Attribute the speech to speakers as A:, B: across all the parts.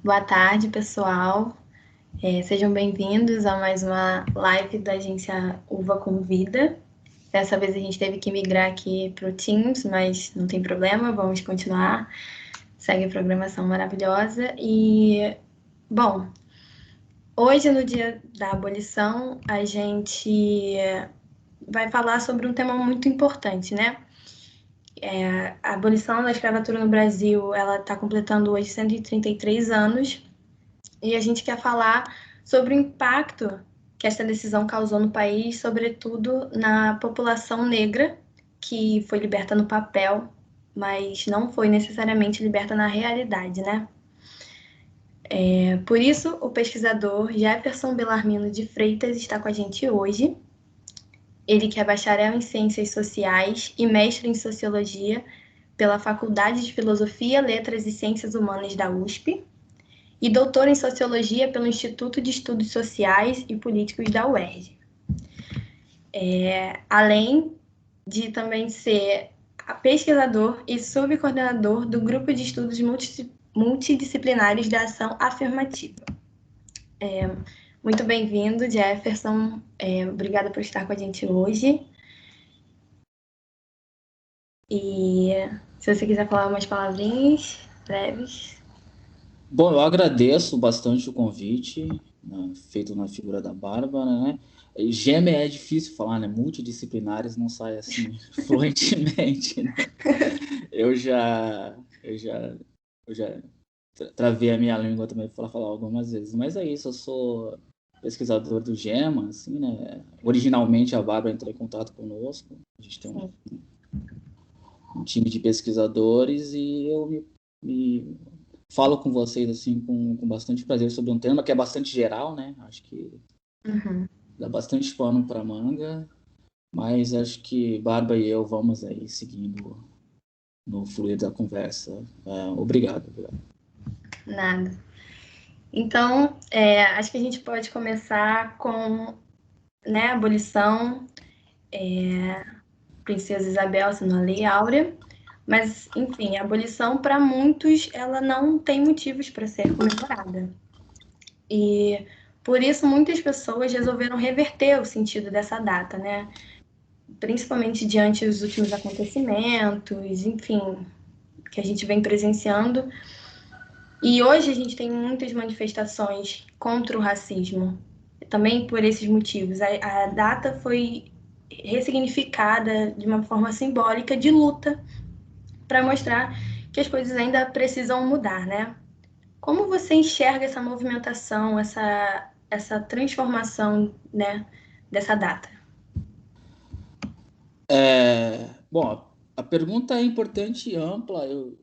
A: Boa tarde, pessoal. Sejam bem-vindos a mais uma live da agência Uva Convida. Dessa vez a gente teve que migrar aqui para o Teams, mas não tem problema, vamos continuar. Segue a programação maravilhosa. E, bom, hoje, no dia da abolição, a gente vai falar sobre um tema muito importante, né? A abolição da escravatura no Brasil, ela está completando hoje 133 anos. E a gente quer falar sobre o impacto que essa decisão causou no país, sobretudo na população negra, que foi liberta no papel, mas não foi necessariamente liberta na realidade, né? Por isso, o pesquisador Jefferson Belarmino de Freitas está com a gente hoje. Ele que é bacharel em Ciências Sociais e mestre em Sociologia pela Faculdade de Filosofia, Letras e Ciências Humanas da USP, e doutor em Sociologia pelo Instituto de Estudos Sociais e Políticos da UERJ. Além de também ser pesquisador e subcoordenador do Grupo de Estudos Multidisciplinares da Ação Afirmativa. Muito bem-vindo, Jefferson. Obrigada por estar com a gente hoje. E se você quiser falar umas palavrinhas breves.
B: Bom, eu agradeço bastante o convite, né, feito na figura da Bárbara, né? Gêmea é difícil falar, né? Multidisciplinares não sai assim fluentemente, né? Eu já travei a minha língua também para falar algumas vezes, mas é isso, eu sou pesquisador do GEMA, assim, né? Originalmente a Bárbara entrou em contato conosco, a gente tem um time de pesquisadores e eu me falo com vocês assim com bastante prazer sobre um tema que é bastante geral, né? Acho que dá bastante pano para manga, mas acho que Bárbara e eu vamos aí seguindo no fluir da conversa. Obrigado.
A: Nada. Então, acho que a gente pode começar com, né, a abolição, Princesa Isabel, sendo a Lei Áurea. Mas, enfim, a abolição, para muitos, ela não tem motivos para ser comemorada. E, por isso, muitas pessoas resolveram reverter o sentido dessa data, né? Principalmente diante dos últimos acontecimentos, enfim, que a gente vem presenciando. E hoje a gente tem muitas manifestações contra o racismo, também por esses motivos. A data foi ressignificada de uma forma simbólica de luta para mostrar que as coisas ainda precisam mudar, né? Como você enxerga essa movimentação, essa transformação, né, dessa data?
B: Bom, a pergunta é importante e ampla. Eu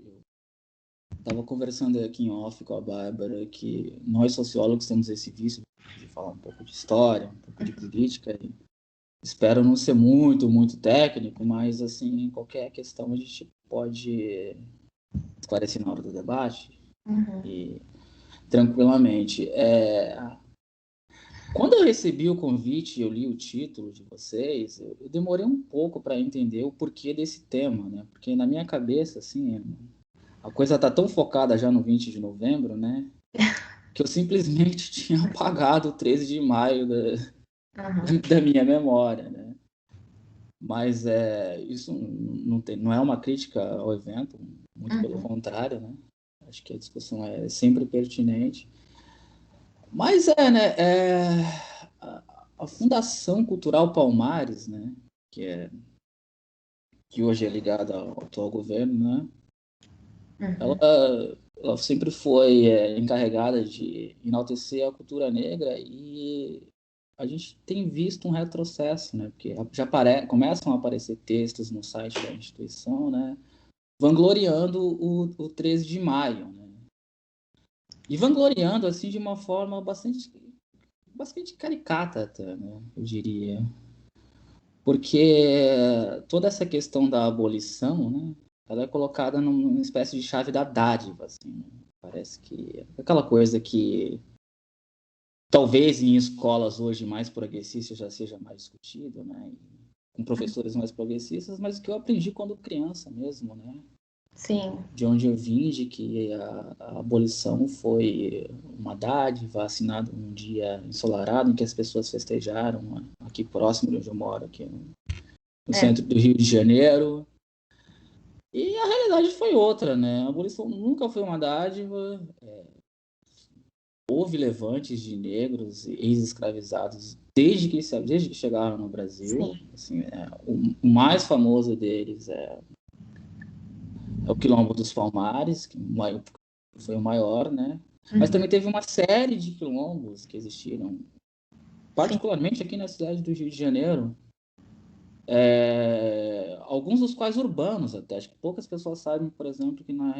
B: estava conversando aqui em off com a Bárbara que nós sociólogos temos esse vício de falar um pouco de história, um pouco de política. E espero não ser muito técnico, mas assim, qualquer questão a gente pode esclarecer na hora do debate e tranquilamente. Quando eu recebi o convite e eu li o título de vocês, eu demorei um pouco para entender o porquê desse tema, né? Porque na minha cabeça, assim, a coisa tá tão focada já no 20 de novembro, né? Que eu simplesmente tinha apagado o 13 de maio da minha memória, né? Mas isso não é uma crítica ao evento, muito pelo contrário, né? Acho que a discussão é sempre pertinente. Mas né? A Fundação Cultural Palmares, né? Que hoje é ligada ao atual governo, né? Ela sempre foi encarregada de enaltecer a cultura negra e a gente tem visto um retrocesso, né? Porque começam a aparecer textos no site da instituição, né? Vangloriando o 13 de maio, né? E vangloriando, assim, de uma forma bastante caricata até, né? Eu diria. Porque toda essa questão da abolição, né? Ela é colocada numa espécie de chave da dádiva, assim, né? Parece que é aquela coisa que talvez em escolas hoje mais progressistas já seja mais discutido, né? Com professores mais progressistas, mas que eu aprendi quando criança mesmo, né?
A: Sim,
B: de onde eu vim, de que a abolição foi uma dádiva, assinada um dia ensolarado, em que as pessoas festejaram, né, aqui próximo de onde eu moro, aqui no
A: é,
B: centro do Rio de Janeiro. E a realidade foi outra, né? A abolição nunca foi uma dádiva. Houve levantes de negros ex-escravizados desde que chegaram no Brasil.
A: sim.
B: Assim, o mais famoso deles é o Quilombo dos Palmares, que foi o maior, né? Mas
A: Uhum,
B: também teve uma série de quilombos que existiram,
A: sim.
B: particularmente aqui na cidade do Rio de Janeiro, alguns dos quais urbanos até. Acho que poucas pessoas sabem, por exemplo, que na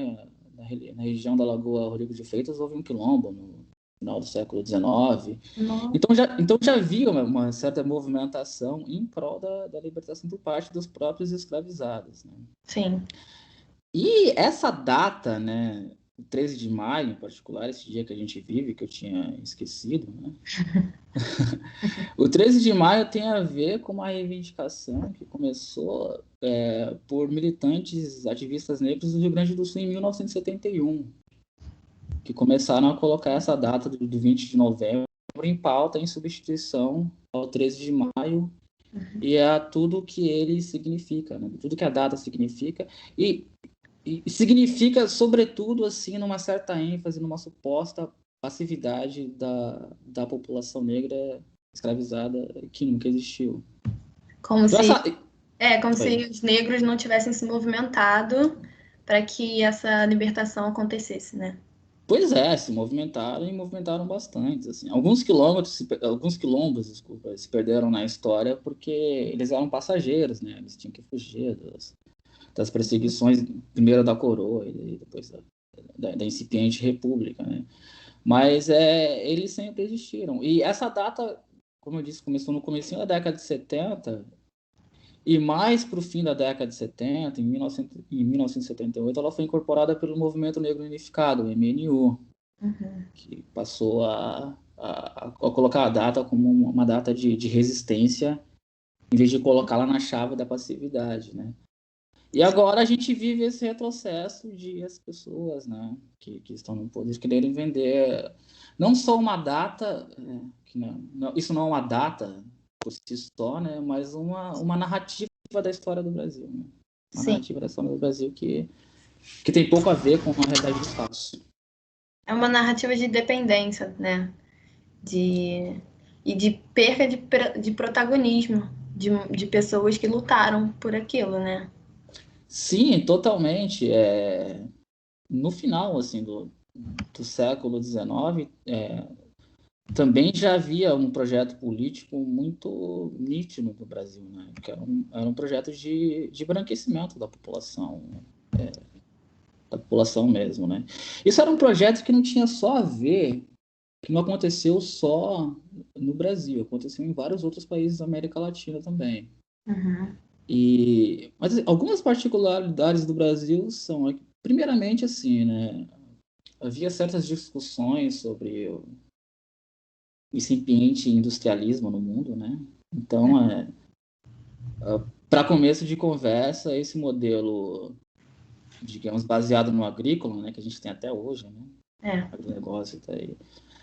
B: região da Lagoa Rodrigo de Freitas houve um quilombo no final do século XIX.
A: No-
B: Então já havia uma certa movimentação em prol da libertação por parte dos próprios escravizados, né?
A: Sim.
B: E essa data, né, o 13 de maio em particular, esse dia que a gente vive, que eu tinha esquecido, né? O 13 de maio tem a ver com uma reivindicação que começou por militantes ativistas negros do Rio Grande do Sul em 1971, que começaram a colocar essa data do 20 de novembro em pauta em substituição ao 13 de maio e a tudo que ele significa, né? Tudo que a data significa e, e significa, sobretudo, assim, numa certa ênfase, numa suposta passividade da população negra escravizada que nunca existiu.
A: Como
B: Então,
A: se, como
B: Oi.
A: se os negros não tivessem se movimentado para que essa libertação acontecesse, né?
B: Pois se movimentaram e movimentaram bastante, assim. Alguns quilombos, desculpa, se perderam na história porque eles eram passageiros, né? Eles tinham que fugir das perseguições, primeiro da coroa e depois da incipiente república, né? Mas eles sempre existiram. E essa data, como eu disse, começou no começo da década de 70 e mais para o fim da década de 70, em 1978, ela foi incorporada pelo Movimento Negro Unificado, o MNU,
A: Uhum.
B: que passou a colocar a data como uma data de resistência, em vez de colocá-la na chave da passividade, né? E agora a gente vive esse retrocesso de as pessoas, né, que estão no poder quererem vender não só uma data, isso não é uma data por si só, né, mas uma narrativa da história do Brasil, né? Uma
A: Sim.
B: narrativa da história do Brasil que tem pouco a ver com a realidade dos fatos.
A: É uma narrativa de dependência, né? De, e de perca de protagonismo de pessoas que lutaram por aquilo, né?
B: Sim, totalmente. No final assim do século XIX, também já havia um projeto político muito nítido no Brasil, né? Que era um projeto de embranquecimento da população mesmo, né? Isso era um projeto que não tinha só a ver, que não aconteceu só no Brasil, aconteceu em vários outros países da América Latina também.
A: Uhum.
B: Mas algumas particularidades do Brasil são, primeiramente, assim, né? Havia certas discussões sobre incipiente industrialismo no mundo, né? Então, para começo de conversa, esse modelo, digamos, baseado no agrícola, né, que a gente tem até hoje, né?
A: É.
B: Agronegócio tá aí,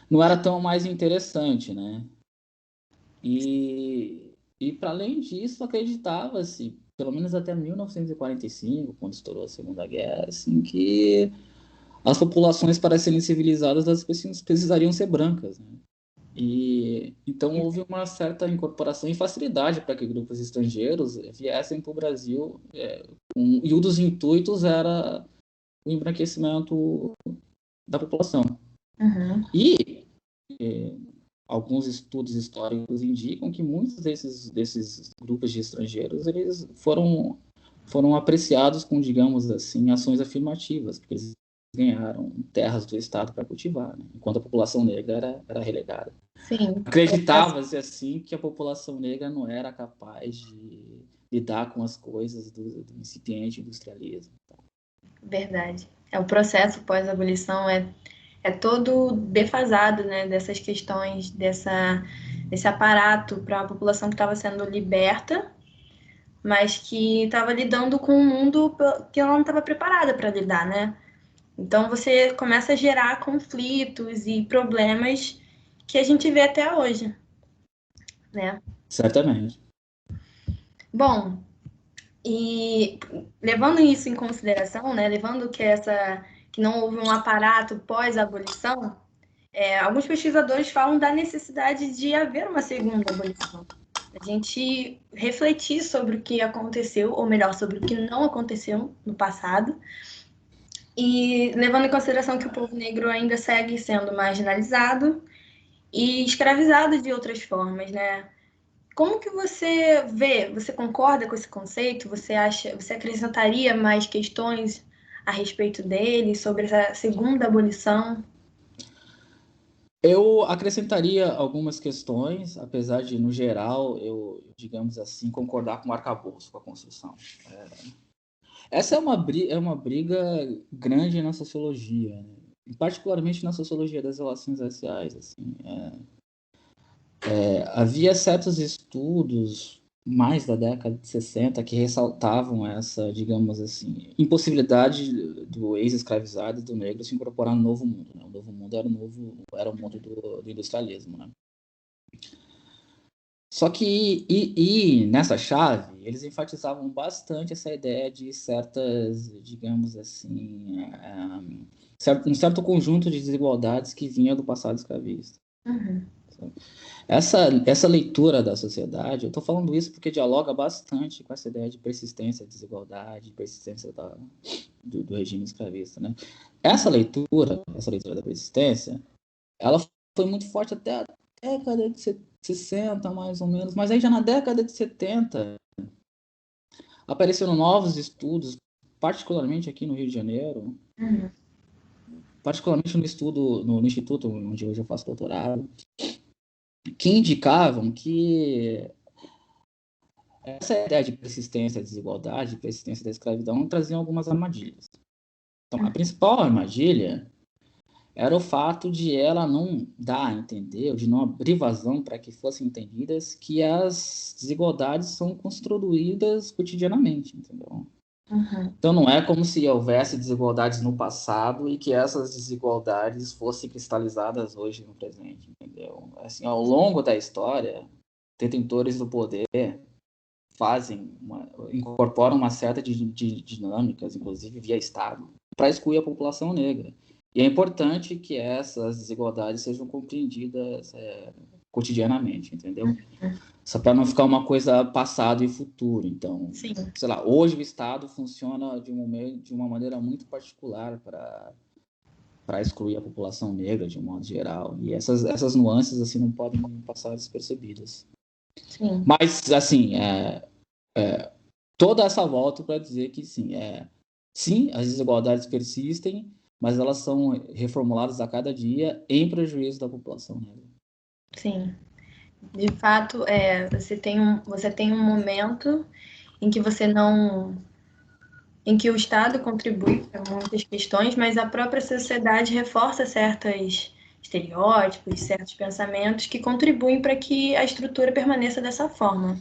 B: não era tão mais interessante, né? E para além disso, acreditava-se, pelo menos até 1945, quando estourou a Segunda Guerra, assim, que as populações, para serem civilizadas, elas precisariam ser brancas, né? E então houve uma certa incorporação e facilidade para que grupos estrangeiros viessem para o Brasil, e um dos intuitos era o embranquecimento da população.
A: Uhum.
B: E é, alguns estudos históricos indicam que muitos desses grupos de estrangeiros eles foram apreciados com, digamos assim, ações afirmativas, porque eles ganharam terras do Estado para cultivar, né? Enquanto a população negra era relegada.
A: Sim.
B: Acreditava-se assim que a população negra não era capaz de lidar com as coisas do incipiente industrialismo.
A: Verdade. O processo pós-abolição é todo defasado, né, dessas questões, desse aparato para a população que estava sendo liberta, mas que estava lidando com um mundo que ela não estava preparada para lidar, né? Então você começa a gerar conflitos e problemas que a gente vê até hoje, né?
B: Certamente.
A: Bom, e levando isso em consideração, né, levando que não houve um aparato pós-abolição, alguns pesquisadores falam da necessidade de haver uma segunda abolição. A gente refletir sobre o que aconteceu, ou melhor, sobre o que não aconteceu no passado, e levando em consideração que o povo negro ainda segue sendo marginalizado e escravizado de outras formas, né? Como que você vê? Você concorda com esse conceito? Você acrescentaria mais questões a respeito dele, sobre essa segunda abolição?
B: Eu acrescentaria algumas questões, apesar de, no geral, eu, digamos assim, concordar com o arcabouço, com a construção. Essa é uma briga grande na sociologia, né? Particularmente na sociologia das relações raciais. Assim, havia certos estudos, mais da década de 60, que ressaltavam essa, digamos assim, impossibilidade do ex-escravizado e do negro se incorporar no novo mundo. Né? O novo mundo era o mundo do industrialismo. Né? Só que, nessa chave, eles enfatizavam bastante essa ideia de certas, digamos assim, um certo conjunto de desigualdades que vinha do passado escravista.
A: Uhum.
B: Essa leitura da sociedade, eu estou falando isso porque dialoga bastante com essa ideia de persistência, desigualdade, persistência do regime escravista, né? Essa leitura da persistência, ela foi muito forte até a década de 60, mais ou menos, mas aí já na década de 70 apareceram novos estudos, particularmente aqui no Rio de Janeiro,
A: Uhum.
B: particularmente no instituto onde hoje eu faço doutorado, que indicavam que essa ideia de persistência, desigualdade, persistência da escravidão traziam algumas armadilhas. Então, a principal armadilha era o fato de ela não dar a entender, de não abrir vazão para que fossem entendidas que as desigualdades são construídas cotidianamente, entendeu?
A: Uhum.
B: Então, não é como se houvesse desigualdades no passado e que essas desigualdades fossem cristalizadas hoje no presente, entendeu? Assim, ao longo da história, detentores do poder incorporam uma série de dinâmicas, inclusive via Estado, para excluir a população negra. E é importante que essas desigualdades sejam compreendidas cotidianamente, entendeu? Só para não ficar uma coisa passado e futuro. Então,
A: Sim.
B: sei lá, hoje o Estado funciona de uma maneira muito particular para excluir a população negra de um modo geral. E essas nuances assim não podem passar despercebidas.
A: Sim.
B: Mas, assim, toda essa volta para dizer que sim, as desigualdades persistem, mas elas são reformuladas a cada dia em prejuízo da população negra.
A: Sim. De fato, você tem um momento em que você não. Em que o Estado contribui para muitas questões, mas a própria sociedade reforça certos estereótipos, certos pensamentos que contribuem para que a estrutura permaneça dessa forma.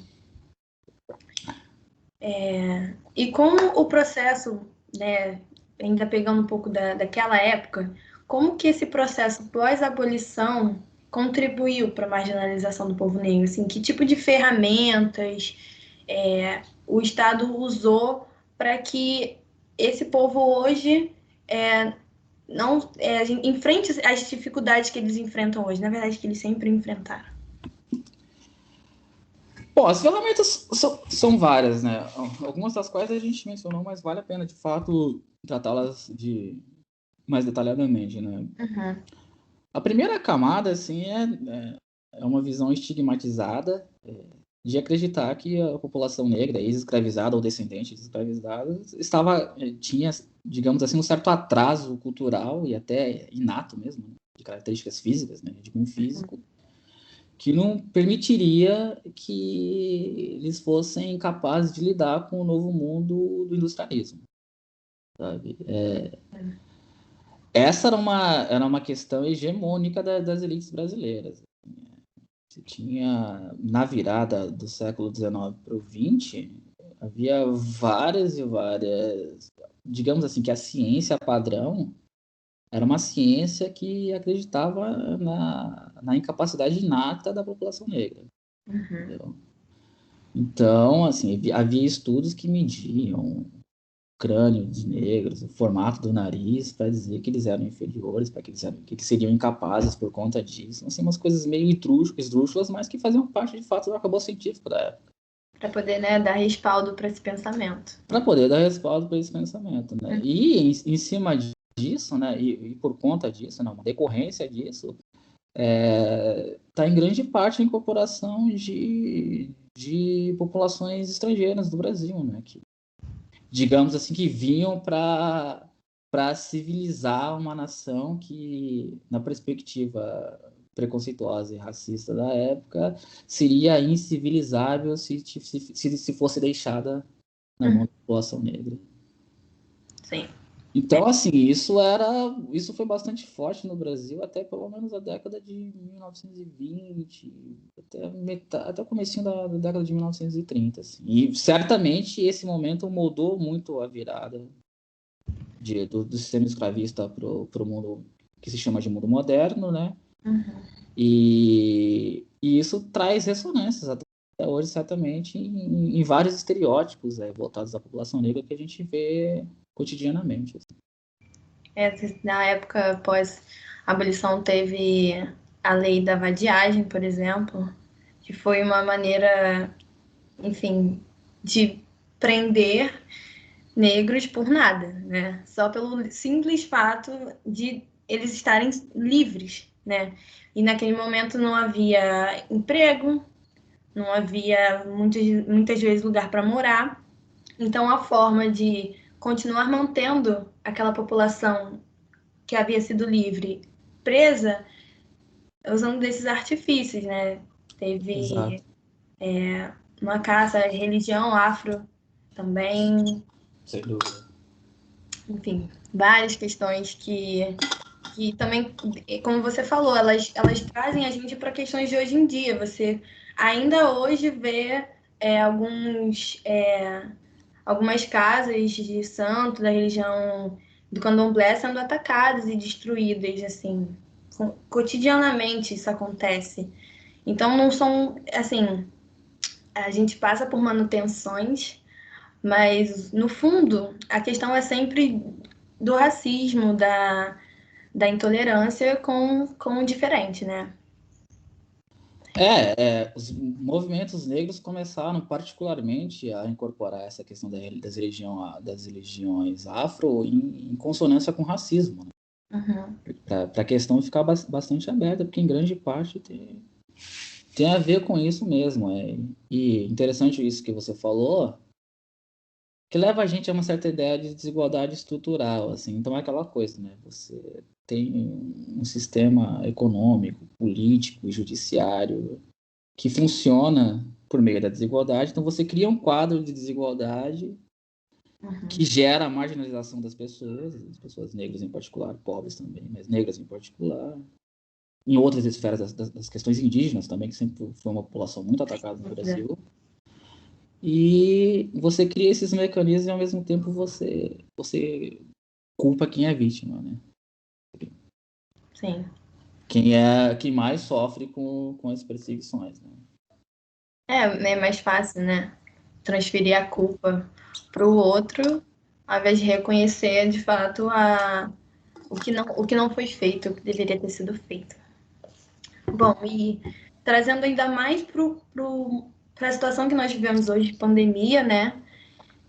A: E como o processo, né, ainda pegando um pouco daquela época, como que esse processo pós-abolição contribuiu para a marginalização do povo negro? Assim, que tipo de ferramentas o Estado usou para que esse povo hoje não enfrente as dificuldades que eles enfrentam hoje, na verdade, que eles sempre enfrentaram?
B: Bom, as ferramentas são várias, né? Algumas das quais a gente mencionou, mas vale a pena, de fato, tratá-las mais detalhadamente, né?
A: Uhum.
B: A primeira camada, assim, é uma visão estigmatizada de acreditar que a população negra, ex-escravizada ou descendente de escravizados, tinha, digamos assim, um certo atraso cultural e até inato mesmo, né? De características físicas, né? De cunho físico, que não permitiria que eles fossem capazes de lidar com o novo mundo do industrialismo, sabe? Essa era uma questão hegemônica das elites brasileiras. Você tinha, na virada do século XIX para o XX, Havia várias e várias, digamos assim, que a ciência padrão era uma ciência que acreditava na incapacidade inata da população negra. Entendeu? Então, assim, havia estudos que mediam o crânio dos negros, o formato do nariz, para dizer que eles eram inferiores, para que que eles seriam incapazes por conta disso. Assim, umas coisas meio esdrúxulas, mas que faziam parte, de fato, do arcabouço científico da época.
A: Para poder, né, dar respaldo para esse pensamento.
B: Para poder dar respaldo para esse pensamento, né? E em cima disso, né, e por conta disso, né, uma decorrência disso, está em grande parte a incorporação de populações estrangeiras do Brasil, né, que, digamos assim, que vinham para civilizar uma nação que, na perspectiva preconceituosa e racista da época, seria incivilizável se fosse deixada na mão da população negra.
A: Sim.
B: Então, assim, isso foi bastante forte no Brasil até pelo menos a década de 1920, até o comecinho da década de 1930, assim. E certamente esse momento moldou muito a virada do sistema escravista para o mundo que se chama de mundo moderno, né? E isso traz ressonâncias até hoje, certamente, em vários estereótipos voltados à população negra que a gente vê cotidianamente.
A: Na época pós-abolição teve a lei da vadiagem, por exemplo, que foi uma maneira, enfim, de prender negros por nada, né? Só pelo simples fato de eles estarem livres, né? E naquele momento não havia emprego, não havia muitas vezes lugar para morar. Então a forma de continuar mantendo aquela população que havia sido livre presa usando desses artifícios, né? Teve uma caça à religião afro também.
B: Sem dúvida.
A: Enfim, várias questões que também, como você falou, elas trazem a gente para questões de hoje em dia. Você ainda hoje vê algumas casas de santo da religião do candomblé sendo atacadas e destruídas, assim, cotidianamente isso acontece. Então não são, assim, a gente passa por manutenções, mas no fundo a questão é sempre do racismo, da intolerância com o diferente, né?
B: Os movimentos negros começaram particularmente a incorporar essa questão das religiões afro em consonância com o racismo, né? Para a questão ficar bastante aberta, porque em grande parte tem a ver com isso mesmo. E interessante isso que você falou, que leva a gente a uma certa ideia de desigualdade estrutural, assim. Então é aquela coisa, né? Você tem um sistema econômico, político e judiciário que funciona por meio da desigualdade. Então você cria um quadro de desigualdade que gera a marginalização das pessoas negras em particular, pobres também, mas negras em particular. Em outras esferas das questões indígenas também, que sempre foi uma população muito atacada no Brasil. E você cria esses mecanismos e, ao mesmo tempo, você culpa quem é vítima, né?
A: Sim.
B: Quem mais sofre com as perseguições, né?
A: É mais fácil, né? Transferir a culpa para o outro, ao invés de reconhecer, de fato, o que não foi feito, o que deveria ter sido feito. Bom, e trazendo ainda mais para a situação que nós vivemos hoje, de pandemia, né?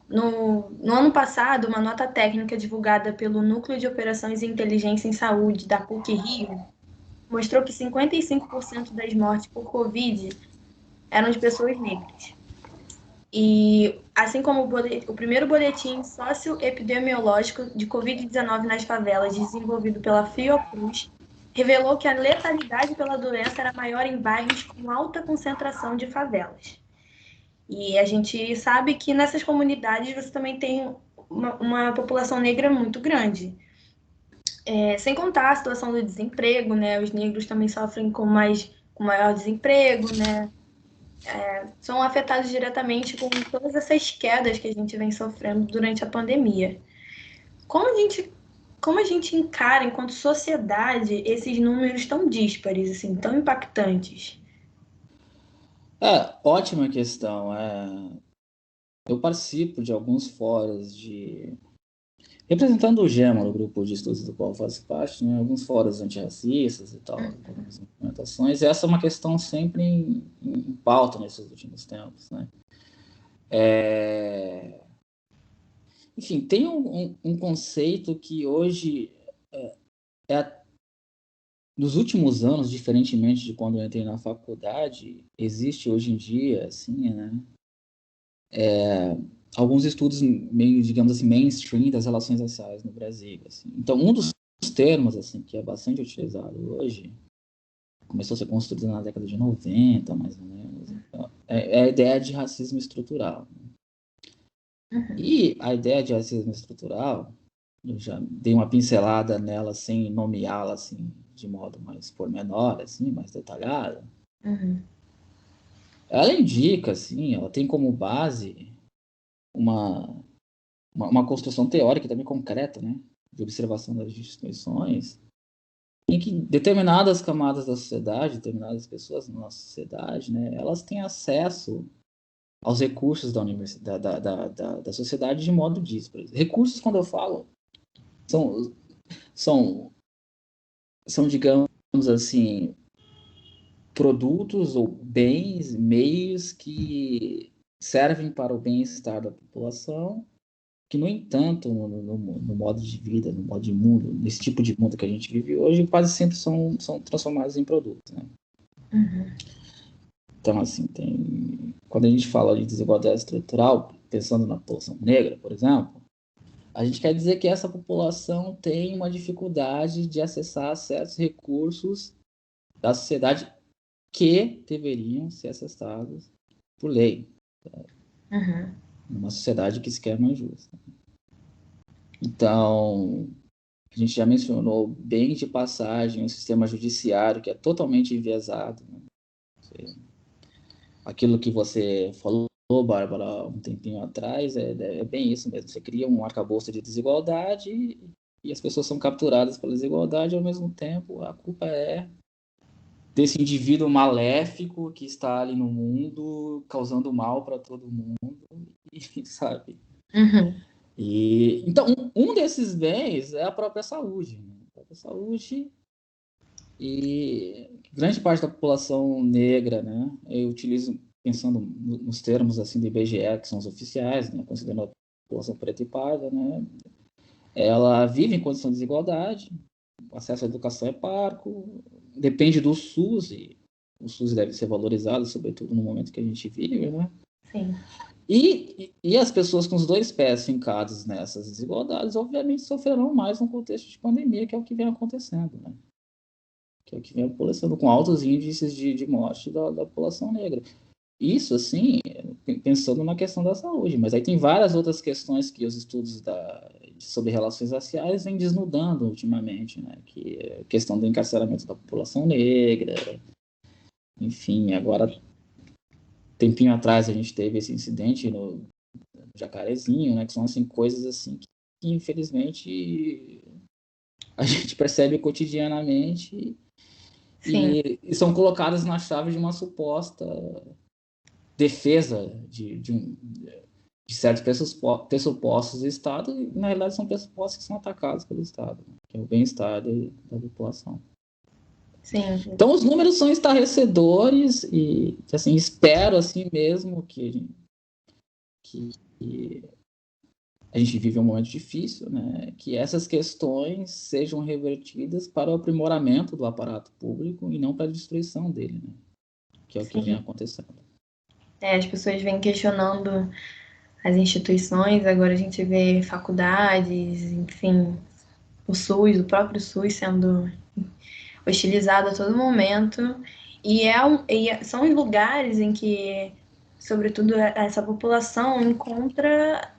A: No ano passado, uma nota técnica divulgada pelo Núcleo de Operações e Inteligência em Saúde da PUC-Rio mostrou que 55% das mortes por Covid eram de pessoas negras. E assim como o primeiro boletim socioepidemiológico de Covid-19 nas favelas, desenvolvido pela Fiocruz, revelou que a letalidade pela doença era maior em bairros com alta concentração de favelas. E a gente sabe que nessas comunidades você também tem uma população negra muito grande. Sem contar a situação do desemprego, né? Os negros também sofrem com maior desemprego, né? são afetados diretamente com todas essas quedas que a gente vem sofrendo durante a pandemia. Como a gente encara, enquanto sociedade, esses números tão díspares, assim, tão impactantes?
B: Ótima questão. Eu participo de alguns fóruns representando o GEMA, o grupo de estudos do qual eu faço parte, né, alguns fóruns antirracistas e tal, algumas implementações, e essa é uma questão sempre em pauta nesses últimos tempos, né? Enfim, tem um conceito que hoje, nos últimos anos, diferentemente de quando eu entrei na faculdade, existe hoje em dia, assim, né, alguns estudos meio, digamos assim, mainstream das relações raciais no Brasil, assim. Então, um dos termos, assim, que é bastante utilizado hoje, começou a ser construído na década de 90, mais ou menos, então, é a ideia de racismo estrutural. E a ideia de racismo estrutural, eu já dei uma pincelada nela sem nomeá-la, assim, de modo mais pormenor, assim, mais detalhado. Ela indica, assim, ela tem como base uma construção teórica e também concreta, né, de observação das instituições, em que determinadas camadas da sociedade, determinadas pessoas na nossa sociedade, né, elas têm acesso aos recursos da universidade, da sociedade de modo dísparo. Recursos, quando eu falo, são, são, são, digamos assim, produtos ou bens, meios que servem para o bem-estar da população, que, no entanto, no modo de vida, no modo de mundo, nesse tipo de mundo que a gente vive hoje, quase sempre são transformados em produtos, né? Então, assim, quando a gente fala de desigualdade estrutural, pensando na população negra, por exemplo, a gente quer dizer que essa população tem uma dificuldade de acessar certos recursos da sociedade que deveriam ser acessados por lei, numa sociedade que se quer mais justa. Então, a gente já mencionou bem de passagem o sistema judiciário, que é totalmente enviesado, né? Aquilo que você falou, Bárbara, um tempinho atrás, é bem isso mesmo. Você cria um arcabouço de desigualdade e as pessoas são capturadas pela desigualdade, e ao mesmo tempo a culpa é desse indivíduo maléfico que está ali no mundo, causando mal para todo mundo, e, sabe? E, então, um desses bens é a própria saúde. Né? A própria saúde e grande parte da população negra, né? Eu utilizo, pensando nos termos assim do IBGE, que são os oficiais, né? Considerando a população preta e parda, né? Ela vive em condição de desigualdade, o acesso à educação é parco, depende do SUS, e o SUS deve ser valorizado, sobretudo no momento que a gente vive, né?
A: Sim.
B: E as pessoas com os dois pés fincados nessas desigualdades, obviamente, sofrerão mais no contexto de pandemia, que é o que vem acontecendo, né? Que é o que vem acontecendo com altos índices de morte da população negra. Isso, assim, pensando na questão da saúde, mas aí tem várias outras questões que os estudos sobre relações raciais vêm desnudando ultimamente, né? Que é a questão do encarceramento da população negra, enfim, agora, tempinho atrás, a gente teve esse incidente no Jacarezinho, né? Que são, assim, coisas, assim, que infelizmente a gente percebe cotidianamente e são colocadas na chave de uma suposta defesa de certos pressupostos do Estado, e na realidade são pressupostos que são atacados pelo Estado, né? Que é o bem-estar da população.
A: Sim.
B: Então os números são estarrecedores e, assim, espero assim mesmo que a gente vive um momento difícil, né? Que essas questões sejam revertidas para o aprimoramento do aparato público e não para a destruição dele, né? Que é o que vem acontecendo.
A: As pessoas vêm questionando as instituições, agora a gente vê faculdades, enfim, o SUS, o próprio SUS sendo hostilizado a todo momento. E são lugares em que, sobretudo, essa população encontra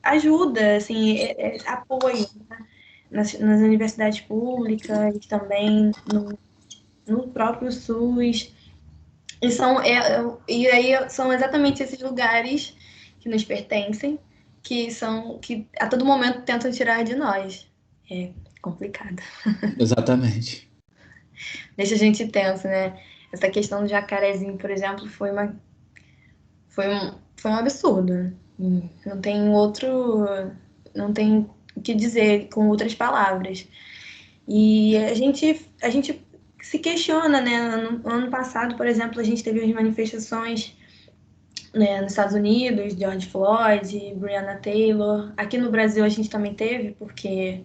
A: ajuda, assim, apoio, né? Nas universidades públicas, também no próprio SUS. E aí são exatamente esses lugares que nos pertencem, que a todo momento tentam tirar de nós. É complicado.
B: Exatamente.
A: Deixa a gente tenso, né? Essa questão do jacarezinho, por exemplo, foi um absurdo. Não tem não tem o que dizer com outras palavras. E a gente se questiona, né? No ano passado, por exemplo, a gente teve as manifestações, né, nos Estados Unidos, George Floyd, Breonna Taylor. Aqui no Brasil a gente também teve, porque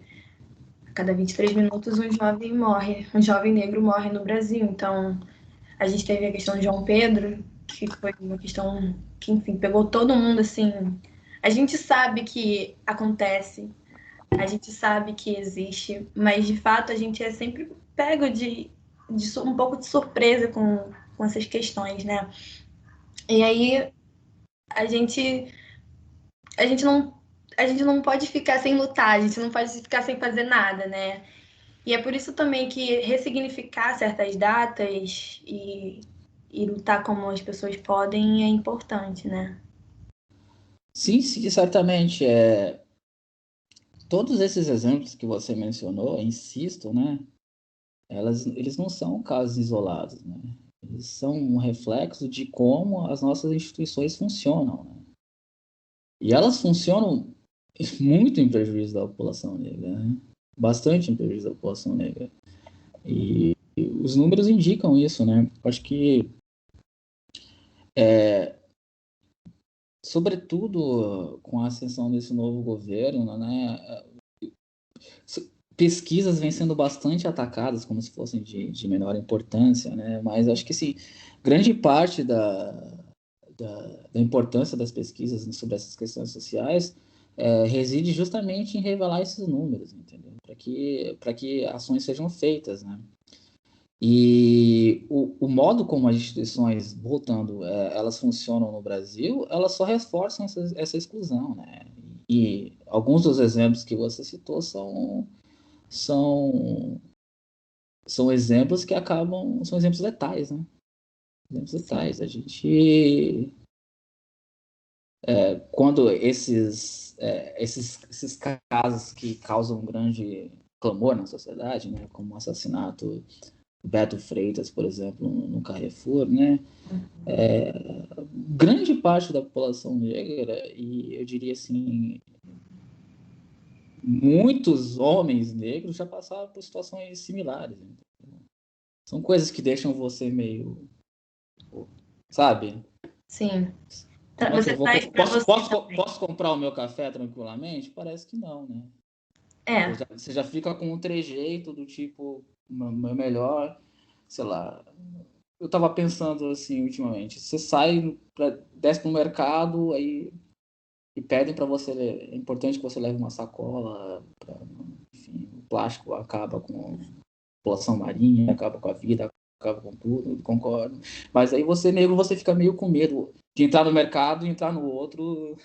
A: a cada 23 minutos um jovem negro morre no Brasil. Então, a gente teve a questão de João Pedro, que foi uma questão que, enfim, pegou todo mundo assim. A gente sabe que acontece, a gente sabe que existe, mas de fato a gente é sempre pego de um pouco de surpresa com essas questões, né? E aí a gente, a gente não. A gente não pode ficar sem lutar, a gente não pode ficar sem fazer nada, né? E é por isso também que ressignificar certas datas e lutar como as pessoas podem é importante, né?
B: Sim, sim, certamente. Todos esses exemplos que você mencionou, insisto, né? Eles não são casos isolados, né? Eles são um reflexo de como as nossas instituições funcionam, né? E elas funcionam muito em prejuízo da população negra, né? Bastante em prejuízo da população negra. E os números indicam isso, né? Acho que, sobretudo com a ascensão desse novo governo, né? Pesquisas vêm sendo bastante atacadas como se fossem de menor importância, né? Mas acho que, assim, grande parte da importância das pesquisas sobre essas questões sociais reside justamente em revelar esses números, entendeu? Para que ações sejam feitas, né? E o modo como as instituições, voltando, elas funcionam no Brasil, elas só reforçam essa exclusão, né? E alguns dos exemplos que você citou são, são exemplos que acabam, são exemplos letais, né? Exemplos
A: Sim.
B: letais. A gente, quando esses casos que causam um grande clamor na sociedade, né? Como o assassinato do Beto Freitas, por exemplo, no Carrefour, né? Grande parte da população negra, e eu diria assim, muitos homens negros já passaram por situações similares. Entendeu? São coisas que deixam você meio, sabe?
A: Sim.
B: Como é que eu
A: Você
B: vou.
A: traz para você também.
B: Posso comprar o meu café tranquilamente? Parece que não, né?
A: É,
B: Você já fica com um trejeito do tipo, melhor, sei lá. Eu tava pensando assim ultimamente. Você sai, desce no mercado, aí e pedem para você. É importante que você leve uma sacola. Enfim, o plástico acaba com a população marinha, acaba com a vida, acaba com tudo, concordo. Mas aí você negro, você fica meio com medo de entrar no mercado e entrar no outro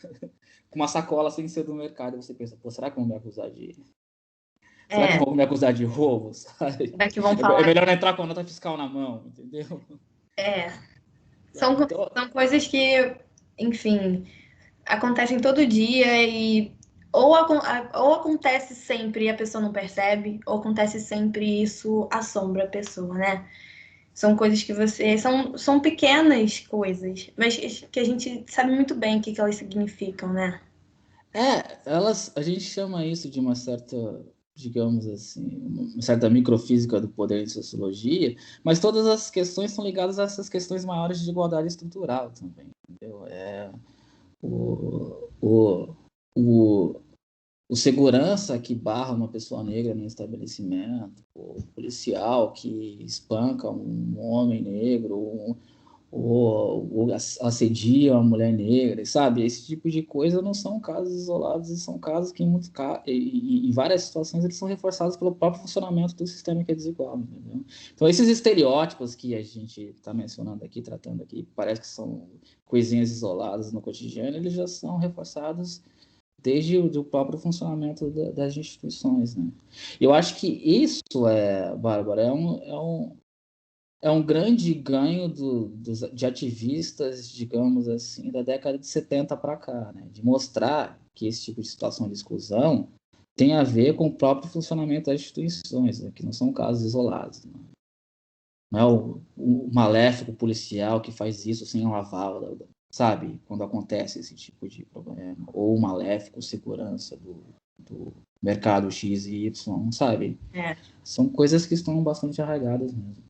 B: com uma sacola sem ser do mercado. E você pensa, pô, será que vão me acusar de. Será que
A: é.
B: vão me acusar de roubo? Sabe?
A: Será que vão
B: É
A: falar?
B: melhor não entrar com a nota fiscal na mão, entendeu?
A: É. São,
B: Sabe? Então,
A: são coisas que, enfim, acontecem todo dia e ou acontece sempre e a pessoa não percebe, ou acontece sempre e isso assombra a pessoa, né? São coisas que você. São pequenas coisas, mas que a gente sabe muito bem o que elas significam, né?
B: a gente chama isso de uma certa, digamos assim, uma certa microfísica do poder em sociologia, mas todas as questões são ligadas a essas questões maiores de igualdade estrutural também, entendeu? O, o, o, o segurança que barra uma pessoa negra no estabelecimento, o policial que espanca um homem negro, ou assedia uma mulher negra, sabe? Esse tipo de coisa não são casos isolados, e são casos que em várias situações eles são reforçados pelo próprio funcionamento do sistema que é desigual, entendeu? Então esses estereótipos que a gente está mencionando aqui, tratando aqui, parece que são coisinhas isoladas no cotidiano, eles já são reforçados desde o do próprio funcionamento das instituições, né? Eu acho que isso, Bárbara, é um grande ganho de ativistas, digamos assim, da década de 70 para cá, né? De mostrar que esse tipo de situação de exclusão tem a ver com o próprio funcionamento das instituições, né? Que não são casos isolados. Né? Não é o maléfico policial que faz isso sem um aval, sabe? Quando acontece esse tipo de problema. Ou o maléfico segurança do mercado X e Y, sabe? São coisas que estão bastante arraigadas mesmo.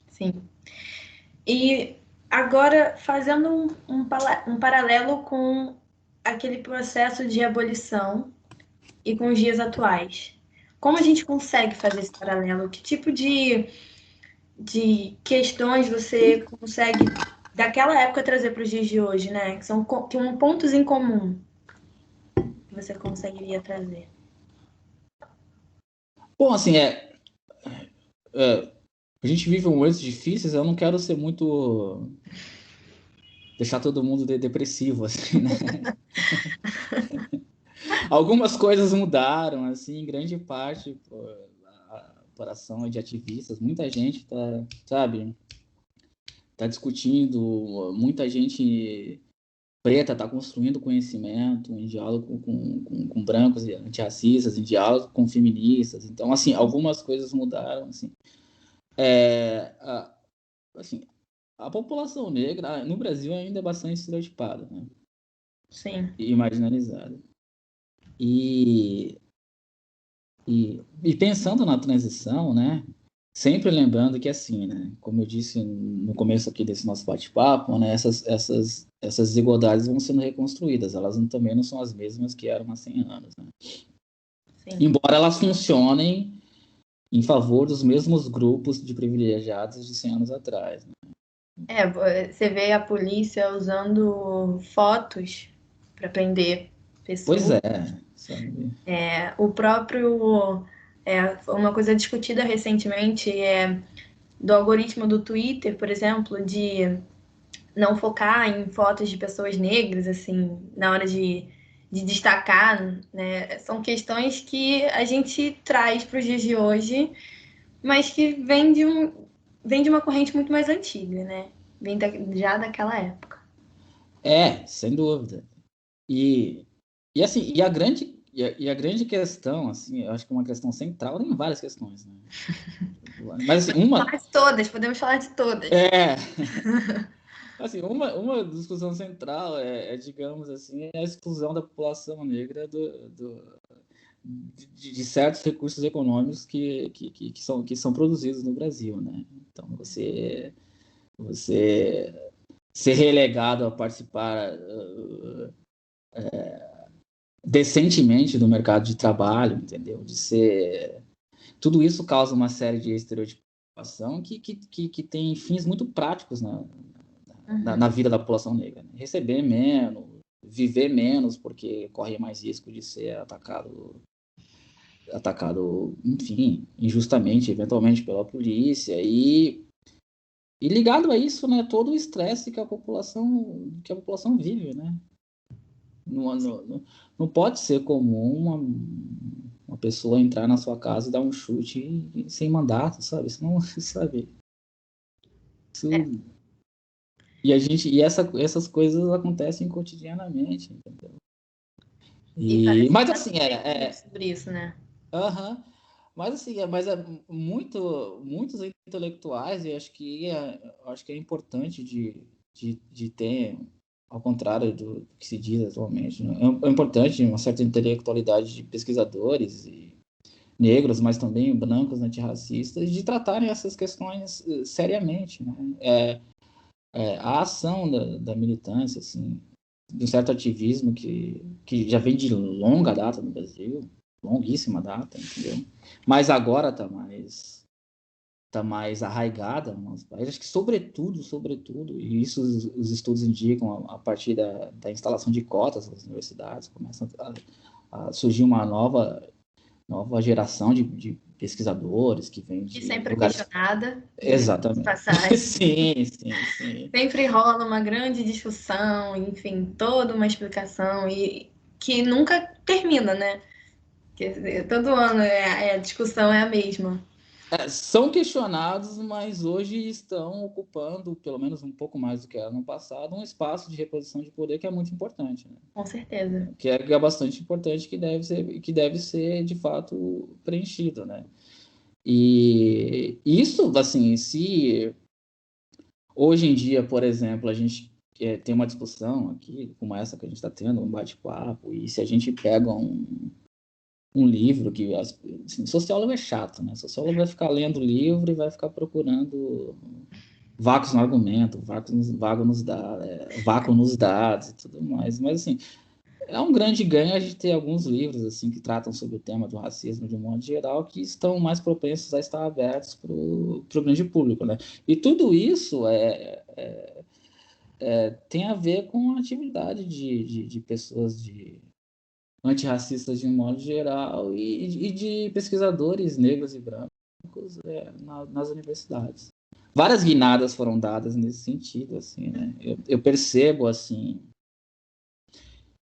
A: Sim. E agora, fazendo um paralelo com aquele processo de abolição e com os dias atuais. Como a gente consegue fazer esse paralelo? Que tipo de questões você consegue, daquela época, trazer para os dias de hoje, né? Que são pontos em comum que você conseguiria trazer?
B: Bom, assim, a gente vive momentos difíceis, eu não quero ser muito... deixar todo mundo depressivo, assim, né? Algumas coisas mudaram, assim, em grande parte, a operação de ativistas, muita gente tá, sabe, tá discutindo, muita gente preta está construindo conhecimento em diálogo com brancos e antirracistas, em diálogo com feministas. Então, assim, algumas coisas mudaram, assim. Assim, a população negra no Brasil ainda é bastante estereotipada, né?
A: Sim.
B: E marginalizada. E pensando na transição, né? Sempre lembrando que, assim, né? Como eu disse no começo aqui desse nosso bate-papo, né? Essas desigualdades vão sendo reconstruídas. Elas também não são as mesmas que eram há 100 anos, né?
A: Sim.
B: Embora elas funcionem em favor dos mesmos grupos de privilegiados de 100 anos atrás, né?
A: Você vê a polícia usando fotos para prender pessoas.
B: Pois é, sabe?
A: O próprio... uma coisa discutida recentemente do algoritmo do Twitter, por exemplo, de não focar em fotos de pessoas negras, assim, na hora de destacar, né? São questões que a gente traz para os dias de hoje, mas que vem de uma corrente muito mais antiga, né? Vem já daquela época.
B: Sem dúvida. E assim, a grande questão, assim, eu acho que é uma questão central, tem várias questões, né? Mas assim,
A: Podemos falar de todas.
B: Assim, uma discussão central digamos assim, a exclusão da população negra de certos recursos econômicos que são produzidos no Brasil, né? Então, você ser relegado a participar decentemente do mercado de trabalho, entendeu? Tudo isso causa uma série de estereotipação que tem fins muito práticos na vida da população negra. Né? Receber menos, viver menos, porque corre mais risco de ser atacado, enfim, injustamente, eventualmente pela polícia. E ligado a isso, né, todo o estresse que a população vive, né? Não pode ser comum uma pessoa entrar na sua casa e dar um chute sem mandato, sabe? Isso não, sabe? Isso, essas coisas acontecem cotidianamente, entendeu?
A: E parece
B: Mas
A: que
B: assim,
A: sobre isso, né?
B: mas assim, muitos intelectuais, e acho que é importante de ter, ao contrário do que se diz atualmente, né? É importante uma certa intelectualidade de pesquisadores e negros, mas também brancos antirracistas, de tratarem essas questões seriamente, né? A ação da militância, assim, de um certo ativismo que já vem de longa data no Brasil, longuíssima data, entendeu? Mas agora tá mais arraigada no nosso país. Acho que sobretudo, e isso os estudos indicam a partir da instalação de cotas nas universidades, começa a surgir uma nova geração de pesquisadores que vem de
A: sempre
B: lugares...
A: questionada.
B: Exatamente. Sim.
A: Sempre rola uma grande discussão, enfim, toda uma explicação e que nunca termina, né? Quer dizer, todo ano a discussão é a mesma.
B: São questionados, mas hoje estão ocupando, pelo menos um pouco mais do que era no passado, um espaço de reposição de poder que é muito importante, né?
A: Com certeza.
B: Que é bastante importante, que deve ser de fato preenchido, né? E isso, assim, se hoje em dia, por exemplo, a gente tem uma discussão aqui, como essa que a gente está tendo, um bate-papo, e se a gente pega um livro que assim, sociólogo é chato, né? Sociólogo vai ficar lendo o livro e vai ficar procurando vácuos no argumento, vácuo nos dados e tudo mais. Mas assim, é um grande ganho a gente ter alguns livros assim que tratam sobre o tema do racismo de um modo geral, que estão mais propensos a estar abertos para o grande público, né? E tudo isso tem a ver com a atividade de pessoas antirracistas de um modo geral e de pesquisadores negros e brancos nas universidades. Várias guinadas foram dadas nesse sentido, assim, né? Eu percebo, assim,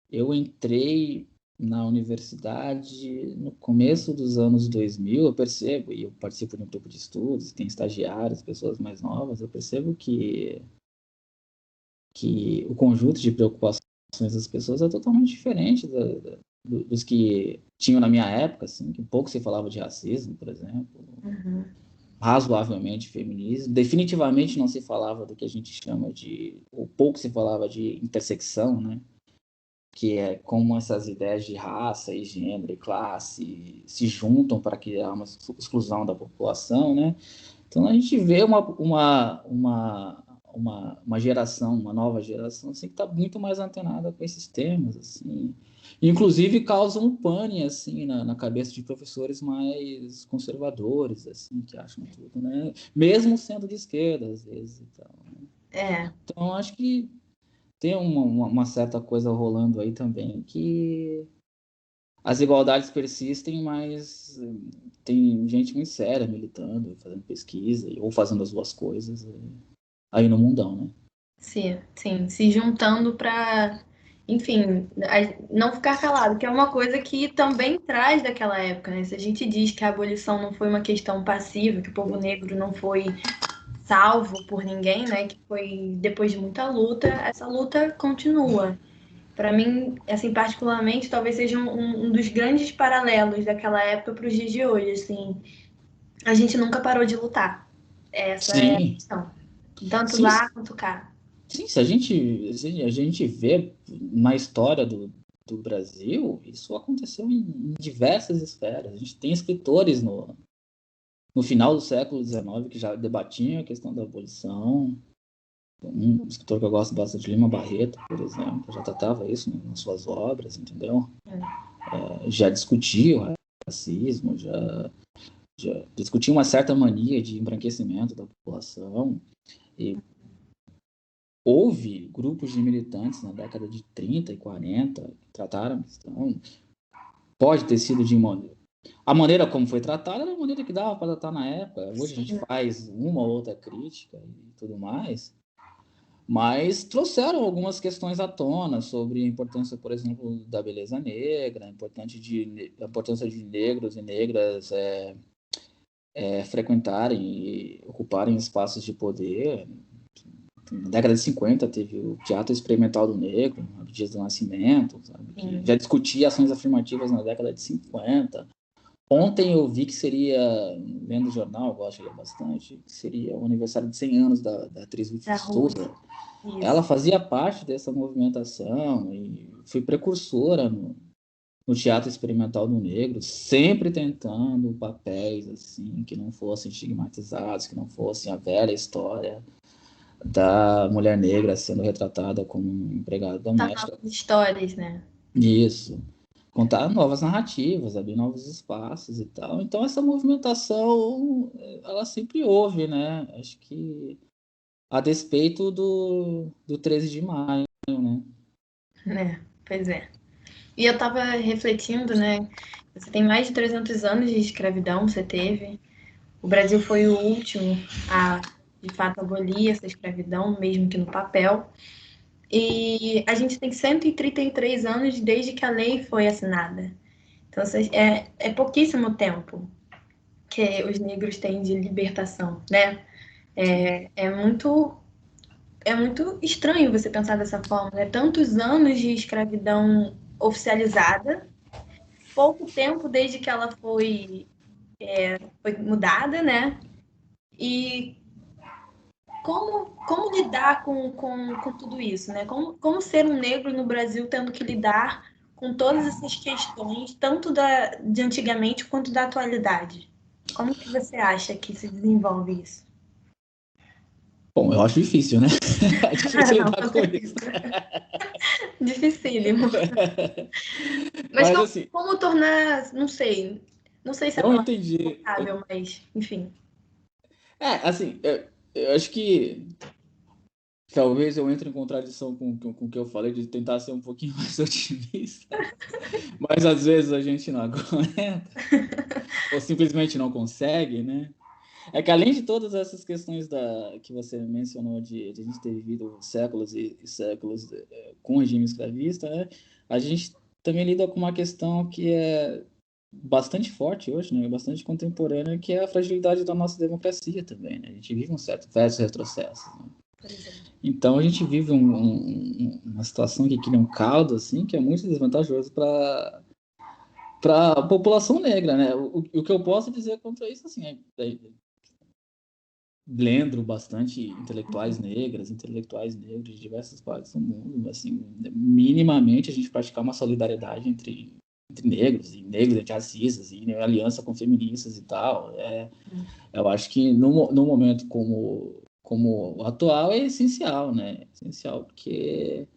B: eu entrei na universidade no começo dos anos 2000, eu percebo, e eu participo de um grupo de estudos, tem estagiários, pessoas mais novas, eu percebo que o conjunto de preocupações das pessoas é totalmente diferente dos que tinham na minha época, assim, que pouco se falava de racismo, por exemplo, razoavelmente feminismo, definitivamente não se falava do que a gente chama ou pouco se falava de intersecção, né? Que é como essas ideias de raça e gênero e classe se juntam para criar uma exclusão da população, né? Então a gente vê uma geração, uma nova geração, assim, que está muito mais antenada com esses temas, assim. Inclusive causa um pane, assim, na cabeça de professores mais conservadores, assim, que acham tudo, né? Mesmo sendo de esquerda, às vezes, e tal, né? Então, acho que tem uma certa coisa rolando aí também, que as igualdades persistem, mas tem gente muito séria militando, fazendo pesquisa, ou fazendo as duas coisas aí no mundão, né?
A: Sim, sim, se juntando para, enfim, não ficar calado, que é uma coisa que também traz daquela época, né? Se a gente diz que a abolição não foi uma questão passiva, que o povo negro não foi salvo por ninguém, né? Que foi depois de muita luta, essa luta continua. Para mim, assim, particularmente, talvez seja um dos grandes paralelos daquela época para os dias de hoje, assim. A gente nunca parou de lutar. Essa é a
B: Sim,
A: questão. Tanto
B: sim,
A: lá quanto cá.
B: sim, se a gente vê na história do Brasil, isso aconteceu em diversas esferas. A gente tem escritores no final do século XIX que já debatiam a questão da abolição. Um escritor que eu gosto bastante, Lima Barreto, por exemplo, já tratava isso nas suas obras, entendeu? Já discutia o racismo, já discutia uma certa mania de embranquecimento da população. E houve grupos de militantes na década de 30 e 40 que trataram a questão. Pode ter sido de a maneira como foi tratada era a maneira que dava para tratar na época. Hoje a gente faz uma ou outra crítica e tudo mais, mas trouxeram algumas questões à tona sobre a importância, por exemplo, da beleza negra, a importância de negros e negras frequentarem e ocuparem espaços de poder. Na década de 50 teve o Teatro Experimental do Negro, Dias do Nascimento, sabe? Que já discutia ações afirmativas na década de 50. Ontem eu vi que seria, lendo o jornal, eu gosto de ler bastante, que seria o aniversário de 100 anos da atriz Ruth Souza. Ela fazia parte dessa movimentação e foi precursora no Teatro Experimental do Negro, sempre tentando papéis assim que não fossem estigmatizados, que não fossem a velha história da mulher negra sendo retratada como empregada doméstica.
A: Histórias, né?
B: Isso. Contar novas narrativas, abrir novos espaços e tal. Então, essa movimentação, ela sempre houve, né? Acho que a despeito do 13 de maio, né?
A: Pois é. E eu tava refletindo, né? Você tem mais de 300 anos de escravidão, você teve. O Brasil foi o último a, de fato, abolir essa escravidão, mesmo que no papel. E a gente tem 133 anos desde que a lei foi assinada. Então, é pouquíssimo tempo que os negros têm de libertação, né? É muito estranho você pensar dessa forma, né? Tantos anos de escravidão oficializada, pouco tempo desde que ela foi mudada, né? E como lidar com tudo isso, né? Como ser um negro no Brasil tendo que lidar com todas essas questões, tanto de antigamente quanto da atualidade? Como que você acha que se desenvolve isso?
B: Bom, eu acho difícil, né? É difícil
A: Não,
B: lidar
A: com
B: com isso.
A: certeza. Dificílimo. Mas
B: Mas
A: como,
B: assim,
A: como tornar, não sei se a
B: eu
A: palavra é
B: entendi.
A: confortável, mas enfim.
B: Assim, eu acho que talvez eu entre em contradição com o que eu falei, de tentar ser um pouquinho mais otimista. Mas às vezes a gente não aguenta, ou simplesmente não consegue, né? É que além de todas essas questões que você mencionou de a gente ter vivido séculos e séculos com o regime escravista, né? A gente também lida com uma questão que é bastante forte hoje, né? Bastante contemporânea, que é a fragilidade da nossa democracia também, né? A gente vive um certo retrocesso, né?
A: Por exemplo.
B: Então a gente vive uma situação que cria um caldo assim que é muito desvantajoso para a população negra, né? O que eu posso dizer contra isso assim lembro bastante intelectuais negros de diversas partes do mundo, assim, minimamente a gente praticar uma solidariedade entre negros e negros, entre racistas e aliança com feministas e tal. Eu acho que no momento como o atual é essencial, né? Essencial porque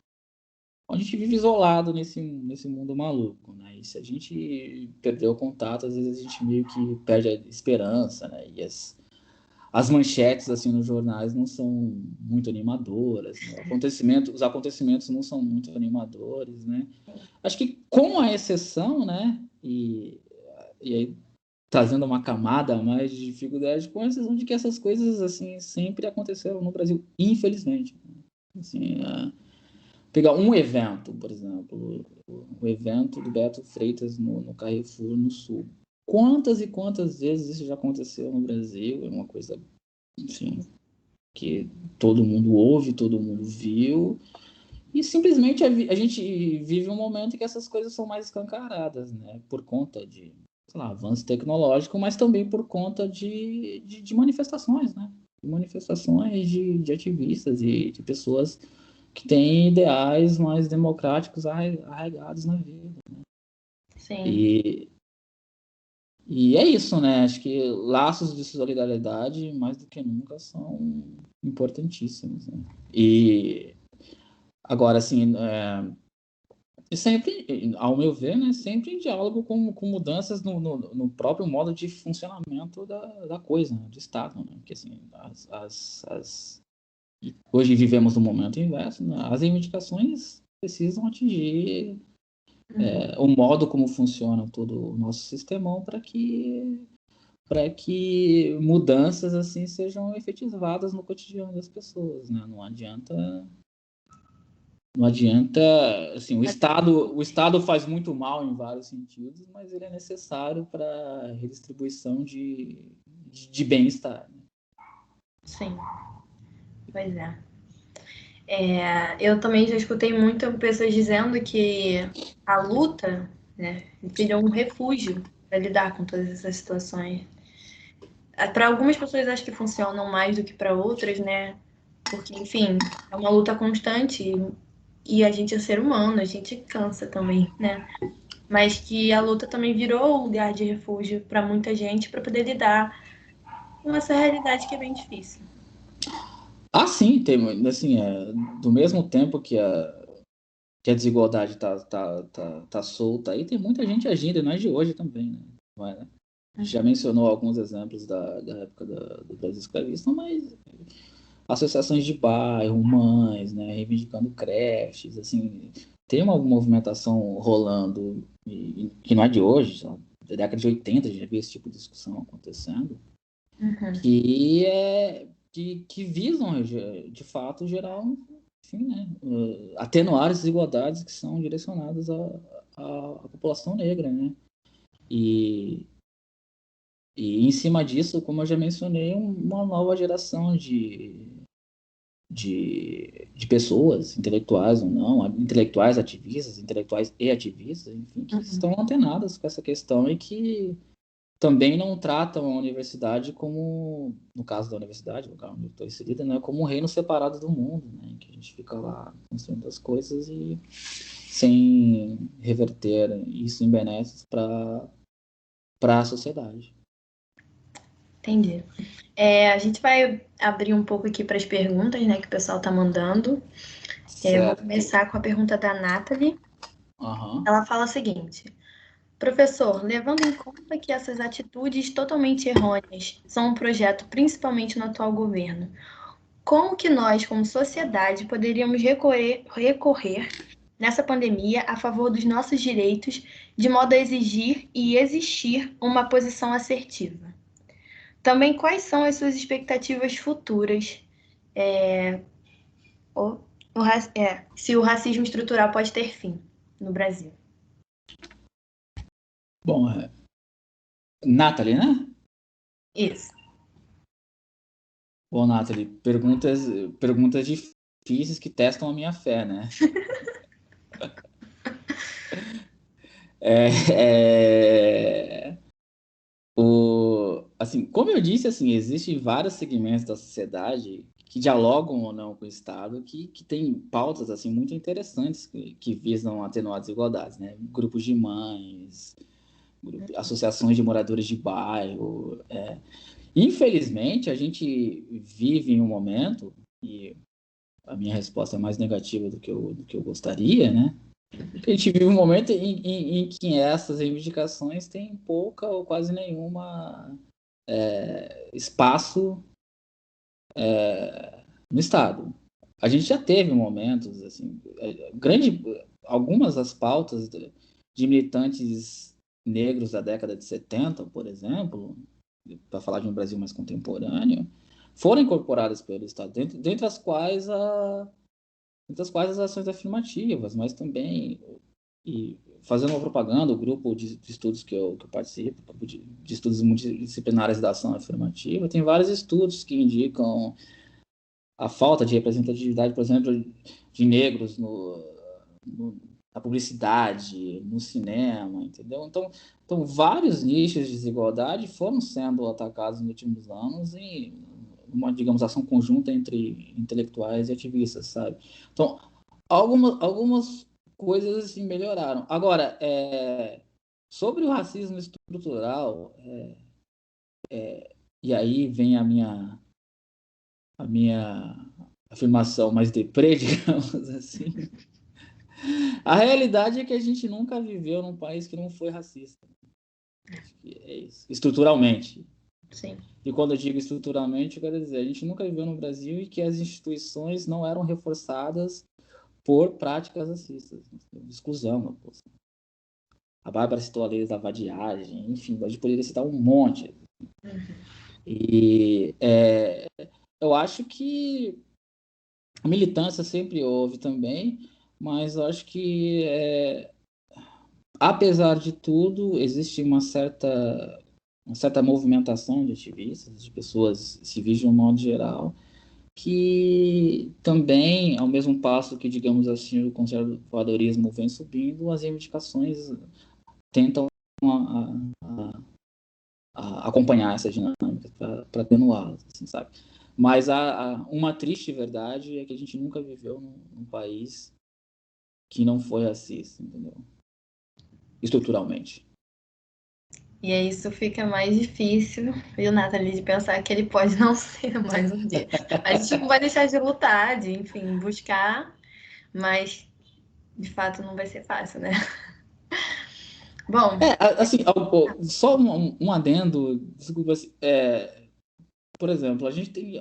B: a gente vive isolado nesse mundo maluco, né? E se a gente perder o contato, às vezes a gente meio que perde a esperança, né? E as manchetes assim nos jornais não são muito animadoras, né? Os acontecimentos não são muito animadores, né? Acho que com a exceção, né? E aí trazendo uma camada a mais de dificuldade, com a exceção de que essas coisas assim sempre aconteceram no Brasil, infelizmente. Assim, pegar um evento, por exemplo, o evento do Beto Freitas no Carrefour no Sul. Quantas e quantas vezes isso já aconteceu no Brasil? É uma coisa, enfim, que todo mundo ouve, todo mundo viu, e simplesmente a gente vive um momento em que essas coisas são mais escancaradas, né? Por conta de, sei lá, avanço tecnológico, mas também por conta de manifestações, né? De manifestações de ativistas e de pessoas que têm ideais mais democráticos arraigados na vida.
A: Sim.
B: E, e é isso, né? Acho que laços de solidariedade, mais do que nunca, são importantíssimos, né? E agora, assim, e sempre, ao meu ver, né, sempre em diálogo com mudanças no próprio modo de funcionamento da coisa, né, do Estado, né? Porque, assim, hoje vivemos no momento inverso, né? As reivindicações precisam atingir o modo como funciona todo o nosso sistemão para que mudanças assim sejam efetivadas no cotidiano das pessoas, né? Não adianta, assim, o Estado faz muito mal em vários sentidos, mas ele é necessário para a redistribuição de bem-estar, né?
A: Sim, pois é. Eu também já escutei muito pessoas dizendo que a luta, né, seria um refúgio para lidar com todas essas situações. Para algumas pessoas acho que funcionam mais do que para outras, né? Porque, enfim, é uma luta constante e a gente é ser humano, a gente cansa também, né? Mas que a luta também virou um lugar de refúgio para muita gente para poder lidar com essa realidade que é bem difícil.
B: Ah, sim, tem, assim, do mesmo tempo que a desigualdade tá solta aí, tem muita gente agindo, e não é de hoje também, né? Não é, né? A gente já mencionou alguns exemplos da época do Brasil escravista, mas associações de bairro, mães, né, reivindicando creches, assim, tem uma movimentação rolando, que não é de hoje, da década de 80 a gente já viu esse tipo de discussão acontecendo,
A: Uhum.
B: que visam, de fato, gerar enfim, né, atenuar as desigualdades que são direcionadas à população negra, né? E, E em cima disso, como eu já mencionei, uma nova geração de pessoas, intelectuais ou não, intelectuais ativistas, intelectuais e ativistas, enfim, que
A: Uhum.
B: estão antenadas com essa questão e que também não tratam a universidade como, no caso da universidade, no local onde eu estou inserida, né, como um reino separado do mundo, né, que a gente fica lá construindo as coisas e sem reverter isso em benesses para a sociedade.
A: Entendi. A gente vai abrir um pouco aqui para as perguntas, né, que o pessoal está mandando. Eu vou
B: Certo.
A: começar com a pergunta da Nathalie.
B: Aham.
A: Ela fala o seguinte: professor, levando em conta que essas atitudes totalmente errôneas são um projeto principalmente no atual governo, como que nós, como sociedade, poderíamos recorrer nessa pandemia a favor dos nossos direitos, de modo a exigir e existir uma posição assertiva? Também, quais são as suas expectativas futuras? O, se o racismo estrutural pode ter fim no Brasil.
B: Bom, Nathalie, né?
A: Isso.
B: Bom, Nathalie, perguntas difíceis que testam a minha fé, né? É, é, assim, como eu disse, assim, existem vários segmentos da sociedade que dialogam ou não com o Estado, que têm pautas assim muito interessantes que visam atenuar desigualdades, né? Grupos de mães, associações de moradores de bairro. Infelizmente, a gente vive em um momento, e a minha resposta é mais negativa do que eu gostaria, né? A gente vive um momento em que essas reivindicações têm pouca ou quase nenhuma espaço no Estado. A gente já teve momentos, assim, algumas das pautas de militantes negros da década de 70, por exemplo, para falar de um Brasil mais contemporâneo, foram incorporadas pelo Estado, dentre as quais as ações afirmativas, mas também, e fazendo uma propaganda, o grupo de estudos que eu participo, grupo de estudos multidisciplinares da ação afirmativa, tem vários estudos que indicam a falta de representatividade, por exemplo, de negros na publicidade, no cinema, entendeu? Então, vários nichos de desigualdade foram sendo atacados nos últimos anos e uma, digamos, ação conjunta entre intelectuais e ativistas, sabe? Então, algumas coisas assim, melhoraram. Agora, sobre o racismo estrutural, e aí vem a minha afirmação mais deprê, digamos assim. A realidade é que a gente nunca viveu num país que não foi racista. Acho que é isso. Estruturalmente.
A: Sim.
B: E quando eu digo estruturalmente, eu quero dizer, a gente nunca viveu no Brasil e que as instituições não eram reforçadas por práticas racistas. Exclusão, a Bárbara citou a lei da vadiagem, enfim, a gente poderia citar um monte. E eu acho que a militância sempre houve também, mas eu acho que, apesar de tudo, existe uma certa movimentação de ativistas, de pessoas civis de um modo geral, que também, ao mesmo passo que, digamos assim, o conservadorismo vem subindo, as reivindicações tentam acompanhar essa dinâmica para atenuá-las, assim, sabe? Mas uma triste verdade é que a gente nunca viveu num país que não foi racista, entendeu? Estruturalmente.
A: E aí isso fica mais difícil, viu, Nathalie, de pensar que ele pode não ser mais um dia. A gente não vai deixar de lutar, de, enfim, buscar, mas de fato não vai ser fácil, né? Bom,
B: Assim, só um adendo, desculpa, assim, por exemplo, a gente tem.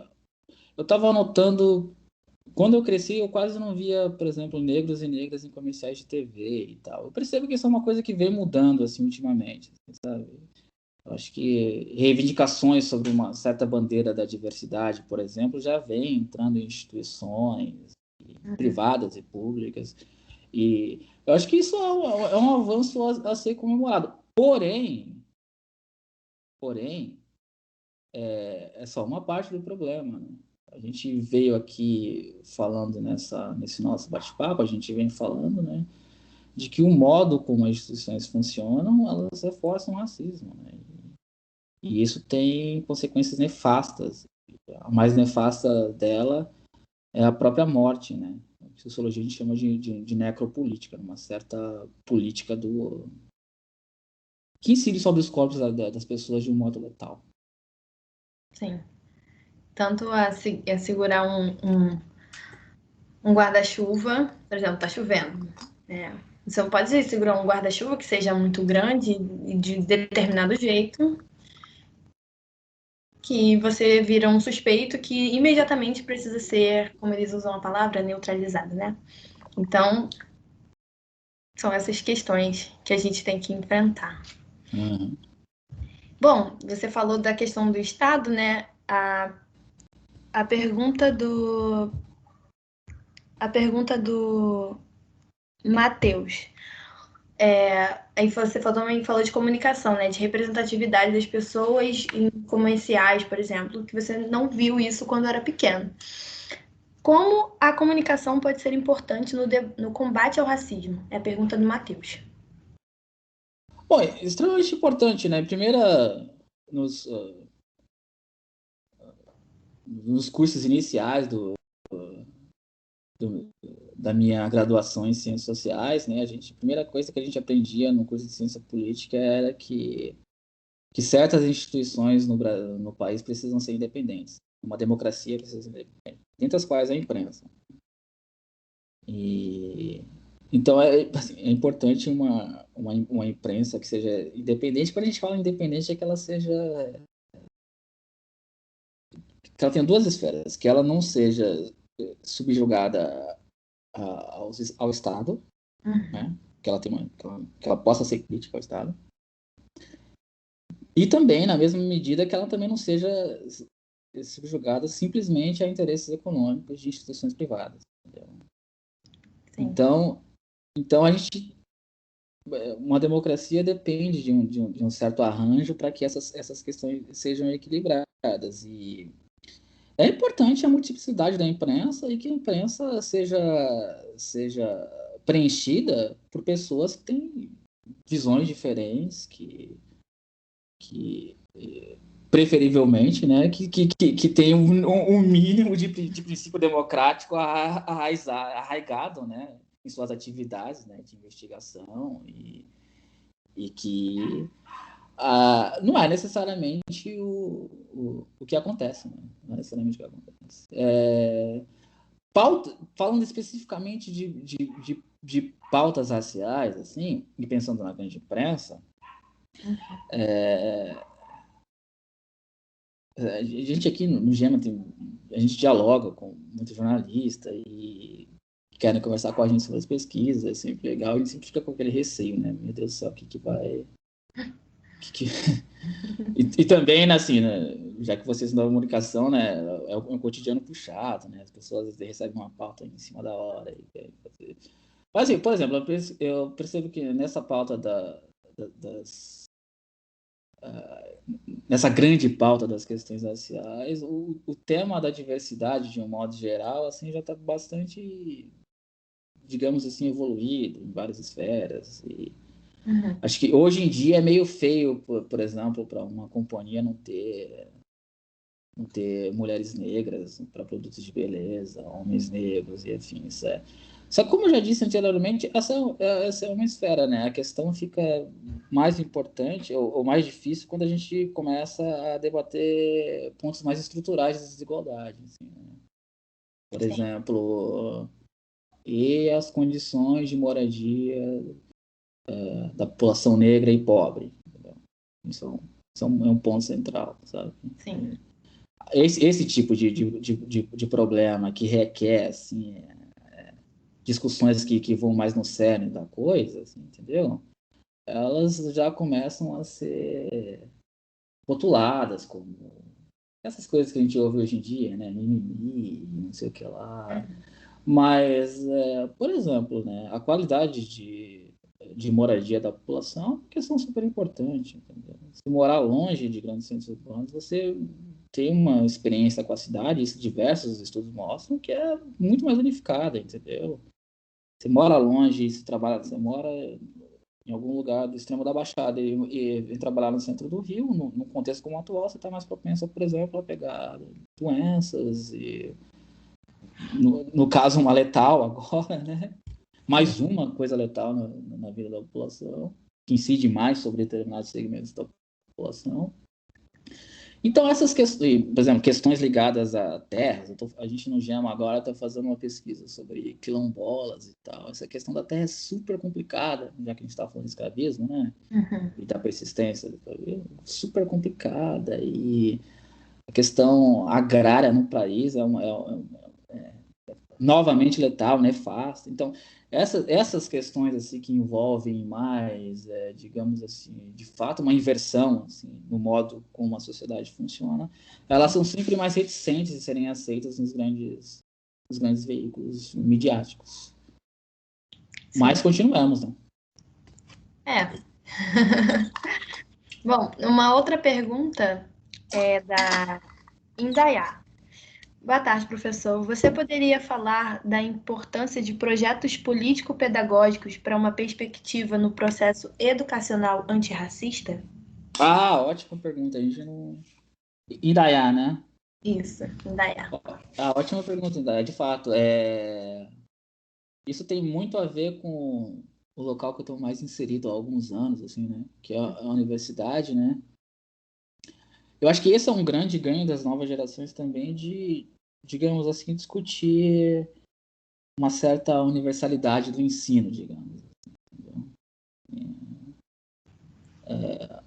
B: Eu estava anotando. Quando eu cresci, eu quase não via, por exemplo, negros e negras em comerciais de TV e tal. Eu percebo que isso é uma coisa que vem mudando, assim, ultimamente, sabe? Eu acho que reivindicações sobre uma certa bandeira da diversidade, por exemplo, já vem entrando em instituições privadas e públicas. E eu acho que isso é um avanço a ser comemorado. Porém, Porém, é só uma parte do problema, né? A gente veio aqui falando nesse nosso bate-papo, a gente vem falando, né, de que o modo como as instituições funcionam, elas reforçam o racismo, né? E isso tem consequências nefastas. A mais nefasta dela é a própria morte, né? A sociologia a gente chama de necropolítica, uma certa política que incide sobre os corpos das pessoas de um modo letal.
A: Sim. Tanto a segurar um guarda-chuva, por exemplo, tá chovendo. Você não pode segurar um guarda-chuva que seja muito grande e de determinado jeito, que você vira um suspeito que imediatamente precisa ser, como eles usam a palavra, neutralizado, né? Então, são essas questões que a gente tem que enfrentar.
B: Uhum.
A: Bom, você falou da questão do Estado, né? A pergunta do Matheus. Aí você também falou de comunicação, né? De representatividade das pessoas em comerciais, por exemplo, que você não viu isso quando era pequeno. Como a comunicação pode ser importante no combate ao racismo? É a pergunta do Matheus.
B: Bom, é extremamente importante, né? Primeira, nos cursos iniciais da minha graduação em Ciências Sociais, né? A primeira coisa que a gente aprendia no curso de Ciência Política era que certas instituições no país precisam ser independentes. Uma democracia precisa ser independente, dentre as quais a imprensa. E então assim, é importante uma imprensa que seja independente. Quando a gente fala independente, é que ela tenha duas esferas, que ela não seja subjugada ao Estado, né? Que ela que ela possa ser crítica ao Estado. E também, na mesma medida, que ela também não seja subjugada simplesmente a interesses econômicos de instituições privadas. Então, uma democracia depende de um certo arranjo para que essas questões sejam equilibradas. E é importante a multiplicidade da imprensa e que a imprensa seja preenchida por pessoas que têm visões diferentes, que preferivelmente, né, que tem um mínimo de princípio democrático arraigado, né, em suas atividades, né, de investigação e que não é necessariamente o que acontece, né? Não é necessariamente o que acontece. Falando especificamente de pautas raciais, assim, e pensando na grande imprensa, a gente aqui no Gema a gente dialoga com muitos jornalistas e querem conversar com a gente sobre as pesquisas, é sempre legal, e a gente sempre fica com aquele receio, né? Meu Deus do céu, o que vai... E também, né, assim, né, já que vocês não dão comunicação, né, é um cotidiano puxado, né? As pessoas às vezes recebem uma pauta em cima da hora. Mas, assim, por exemplo, eu percebo que nessa pauta das nessa grande pauta das questões raciais, o tema da diversidade, de um modo geral, assim, já está bastante, digamos assim, evoluído em várias esferas. E acho que hoje em dia é meio feio, por exemplo, para uma companhia não ter mulheres negras para produtos de beleza, homens negros e afins. Só que, como eu já disse anteriormente, essa é uma esfera, né? A questão fica mais importante ou mais difícil quando a gente começa a debater pontos mais estruturais das desigualdades. Assim, né? Por exemplo, e as condições de moradia da população negra e pobre. Isso é um ponto central, sabe?
A: Sim.
B: Esse tipo de problema que requer assim, discussões que vão mais no cerne da coisa, assim, entendeu? Elas já começam a ser rotuladas como essas coisas que a gente ouve hoje em dia, né? Mimimi, não sei o que lá. Mas, por exemplo, né, a qualidade de moradia da população é uma questão super importante, entendeu? Se morar longe de grandes centros urbanos, você tem uma experiência com a cidade, isso diversos estudos mostram, que é muito mais unificada, entendeu? Você mora longe, você mora em algum lugar do extremo da Baixada e trabalhar no centro do Rio, no contexto como o atual, você está mais propenso, por exemplo, a pegar doenças e, no caso, uma letal agora, né? Mais uma coisa letal na vida da população, que incide mais sobre determinados segmentos da população. Então, essas questões, por exemplo, questões ligadas a terras, a gente no GEMA agora está fazendo uma pesquisa sobre quilombolas e tal. Essa questão da terra é super complicada, já que a gente está falando de escravismo, né?
A: Uhum.
B: E da persistência do escravismo, super complicada. E a questão agrária no país é novamente letal, nefasta. Então, essas questões assim que envolvem mais, digamos assim, de fato, uma inversão assim, no modo como a sociedade funciona, elas são sempre mais reticentes de serem aceitas nos grandes veículos midiáticos.
A: Sim.
B: Mas continuamos, né?
A: Bom, uma outra pergunta é da Indaiá. Boa tarde, professor. Você poderia falar da importância de projetos político-pedagógicos para uma perspectiva no processo educacional antirracista?
B: Ótima pergunta. A gente não. Indaiá, né?
A: Isso, Indaiá.
B: Ótima pergunta, Indaiá. De fato, isso tem muito a ver com o local que eu estou mais inserido há alguns anos, assim, né? Que é a universidade, né? Eu acho que esse é um grande ganho das novas gerações também de, digamos assim, discutir uma certa universalidade do ensino, digamos. Entendeu?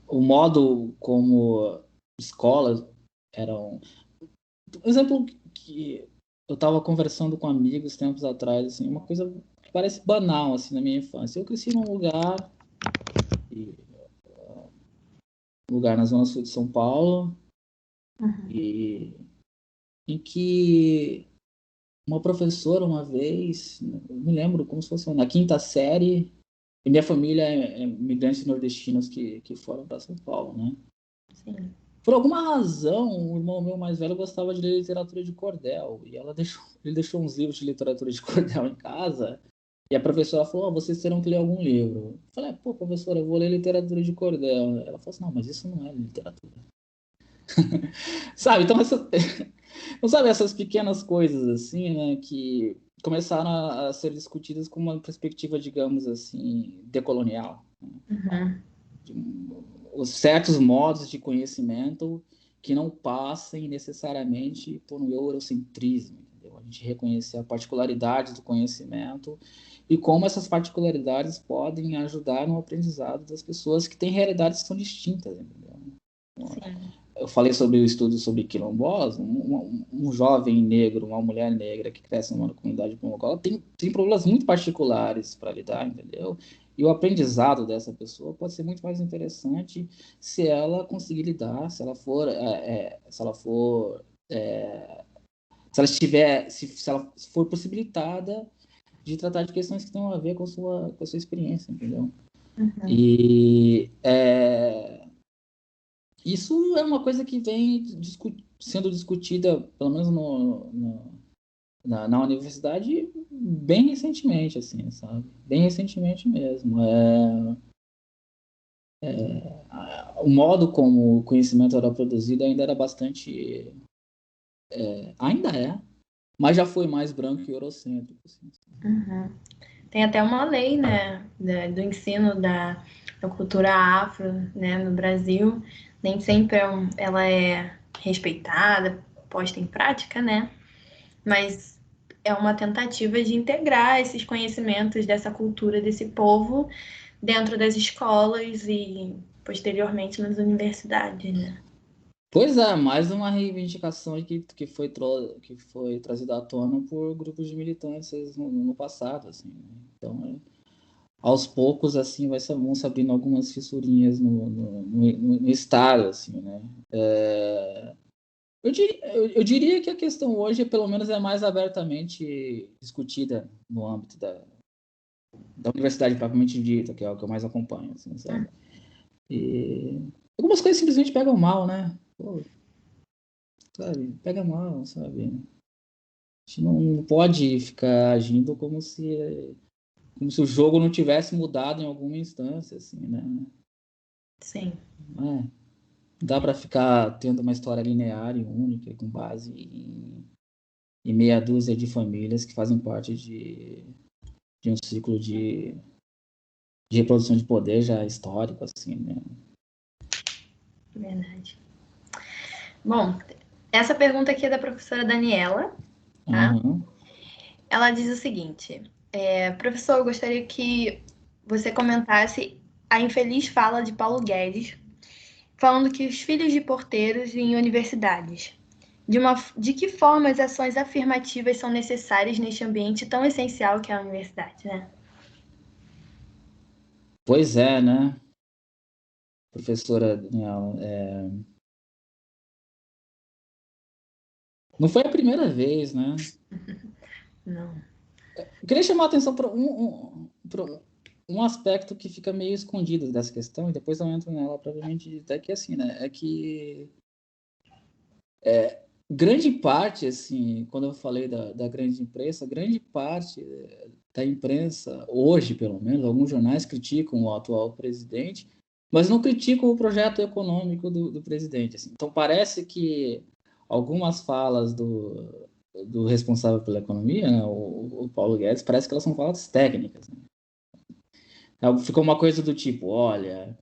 B: O modo como escolas eram... Um exemplo que eu estava conversando com amigos tempos atrás, assim, uma coisa que parece banal, assim, na minha infância. Eu cresci num lugar na zona sul de São Paulo, e em que uma professora uma vez, eu me lembro como se fosse na quinta série, e minha família é imigrantes nordestinos que foram para São Paulo, né?
A: Sim.
B: Por alguma razão, o irmão meu mais velho gostava de ler literatura de cordel, e ele deixou uns livros de literatura de cordel em casa, e a professora falou, vocês terão que ler algum livro. Eu falei, pô, professora, eu vou ler literatura de cordel. Ela falou assim, não, mas isso não é literatura. Sabe, então não sabe essas pequenas coisas assim, né, que começaram a ser discutidas com uma perspectiva, digamos assim, decolonial.
A: Uhum.
B: Os certos modos de conhecimento que não passem necessariamente por um eurocentrismo, entendeu? A gente reconhecer a particularidade do conhecimento e como essas particularidades podem ajudar no aprendizado das pessoas que têm realidades que são distintas, entendeu?
A: Sim.
B: Eu falei sobre o estudo sobre quilombolas, um jovem negro, uma mulher negra que cresce numa comunidade quilombola tem problemas muito particulares para lidar, entendeu? E o aprendizado dessa pessoa pode ser muito mais interessante se ela conseguir lidar, se ela for, se ela for possibilitada de tratar de questões que tenham a ver com a sua experiência, entendeu?
A: Uhum.
B: E isso é uma coisa que vem sendo discutida, pelo menos na universidade, bem recentemente, assim, sabe? Bem recentemente mesmo. O modo como o conhecimento era produzido ainda era bastante... ainda é, mas já foi mais branco e eurocêntrico. Assim.
A: Uhum. Tem até uma lei, né, do ensino da cultura afro, né, no Brasil. Nem sempre ela é respeitada, posta em prática, né? Mas é uma tentativa de integrar esses conhecimentos dessa cultura desse povo dentro das escolas e posteriormente nas universidades, né?
B: Pois é, mais uma reivindicação que foi trazida à tona por grupos de militantes no passado, assim. Né? Então, aos poucos, assim, vão se abrindo algumas fissurinhas no estado, assim, né? Eu diria que a questão hoje, pelo menos, é mais abertamente discutida no âmbito da universidade propriamente dita, que é o que eu mais acompanho, assim, sabe? E algumas coisas simplesmente pegam mal, né? Pô, sabe? Pega mal, sabe? A gente não pode ficar agindo como se o jogo não tivesse mudado em alguma instância, assim, né?
A: Sim.
B: Não dá para ficar tendo uma história linear e única, com base em meia dúzia de famílias que fazem parte de um ciclo de reprodução de poder já histórico, assim, né?
A: Verdade. Bom, essa pergunta aqui é da professora Daniela, tá?
B: Uhum.
A: Ela diz o seguinte: professor, eu gostaria que você comentasse a infeliz fala de Paulo Guedes, falando que os filhos de porteiros em universidades. De que forma as ações afirmativas são necessárias neste ambiente tão essencial que é a universidade, né?
B: Pois é, né, professora Daniela? Não foi a primeira vez, né?
A: Não.
B: Eu queria chamar a atenção para um aspecto que fica meio escondido dessa questão, e depois eu entro nela, provavelmente, até que assim, né? É que grande parte, assim, quando eu falei da grande imprensa, grande parte da imprensa, hoje pelo menos, alguns jornais criticam o atual presidente, mas não criticam o projeto econômico do presidente. Assim. Então parece que algumas falas do responsável pela economia, né, o Paulo Guedes, parece que elas são falas técnicas. Né? Ficou uma coisa do tipo, olha,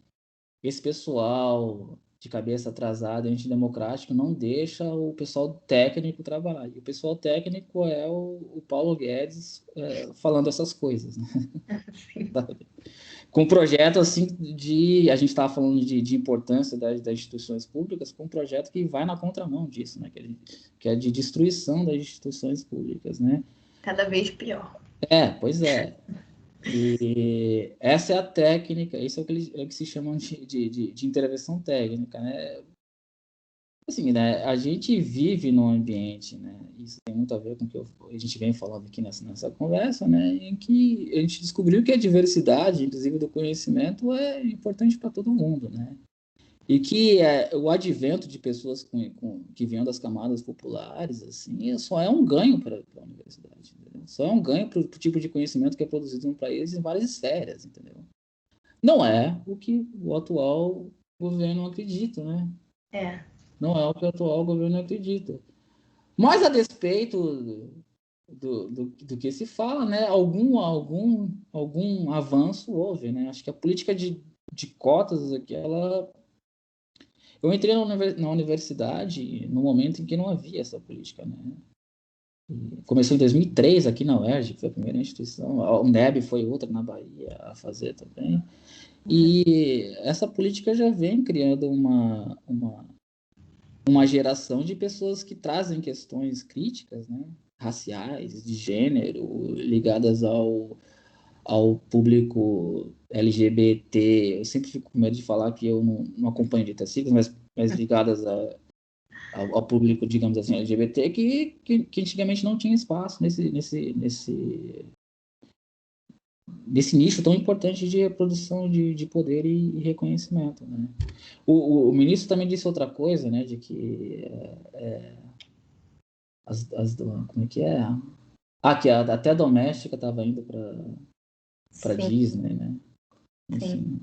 B: esse pessoal de cabeça atrasada, antidemocrático, não deixa o pessoal técnico trabalhar. E o pessoal técnico é o Paulo Guedes falando essas coisas. Né? Com um projeto assim a gente estava falando de importância das instituições públicas, com um projeto que vai na contramão disso, né? Que é de destruição das instituições públicas, né?
A: Cada vez pior.
B: Pois é. E essa é a técnica, isso é o que se chama de intervenção técnica, né? Assim, né? A gente vive num ambiente, né? Isso tem muito a ver com o que a gente vem falando aqui nessa conversa, né? Em que a gente descobriu que a diversidade, inclusive do conhecimento, é importante para todo mundo, né? E que o advento de pessoas que vêm das camadas populares, assim, só é um ganho para a universidade, entendeu? Só é um ganho para o tipo de conhecimento que é produzido no país em várias esferas, entendeu? Não é o que o atual governo acredita, né?
A: É.
B: Não é o que o atual governo acredita. Mas a despeito do que se fala, né? Algum avanço houve, né? Acho que a política de cotas aqui, eu entrei na universidade no momento em que não havia essa política, né? Começou em 2003 aqui na UERJ, que foi a primeira instituição. A UNEB foi outra na Bahia a fazer também. E essa política já vem criando uma geração de pessoas que trazem questões críticas, né? Raciais, de gênero, ligadas ao público LGBT. Eu sempre fico com medo de falar que eu não acompanho de siglas, mas ligadas ao público, digamos assim, LGBT, que antigamente não tinha espaço nesse nicho tão importante de reprodução de poder e reconhecimento, né? O ministro também disse outra coisa, né, de que como é que é? Que até a doméstica estava indo para
A: Sim,
B: Disney, né?
A: sim.
B: Enfim.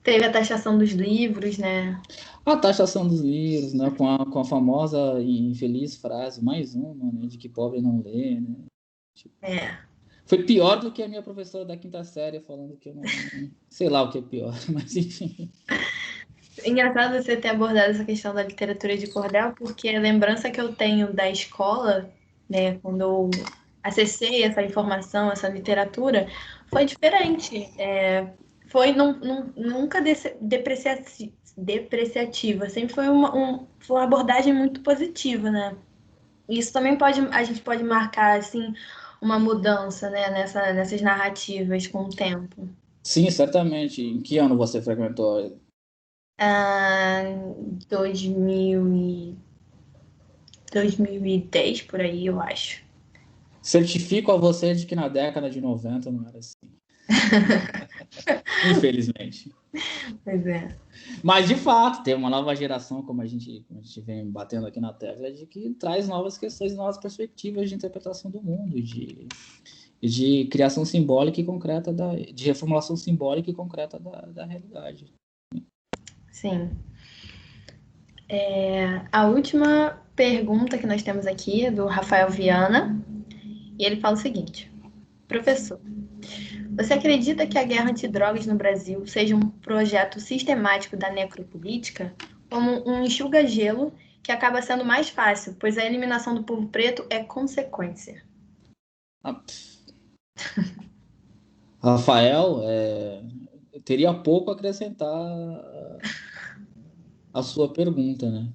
A: Teve a taxação dos livros, né?
B: A taxação dos livros, né, com a famosa e infeliz frase, mais uma, né, de que pobre não lê, né? Tipo,
A: É.
B: foi pior do que a minha professora da quinta série falando que eu não sei lá o que é pior, mas enfim.
A: Engraçado você ter abordado essa questão da literatura de cordel, porque a lembrança que eu tenho da escola, né, quando eu acessei essa informação, essa literatura, foi diferente. Foi nunca depreciativa, sempre foi foi uma abordagem muito positiva, né? Isso também a gente pode marcar assim uma mudança, né, nessas narrativas com o tempo.
B: Sim, certamente. Em que ano você frequentou?
A: 2010, por aí, eu acho.
B: Certifico a você de que na década de 90 não era assim. Infelizmente.
A: Pois é.
B: Mas, de fato, tem uma nova geração, como a gente vem batendo aqui na tecla, de que traz novas questões, novas perspectivas de interpretação do mundo, de criação simbólica e concreta, de reformulação simbólica e concreta da realidade.
A: Sim. A última pergunta que nós temos aqui é do Rafael Viana, e ele fala o seguinte: professor, você acredita que a guerra antidrogas no Brasil seja um projeto sistemático da necropolítica, como um enxuga-gelo que acaba sendo mais fácil, pois a eliminação do povo preto é consequência?
B: Rafael, teria pouco a acrescentar a sua pergunta, né?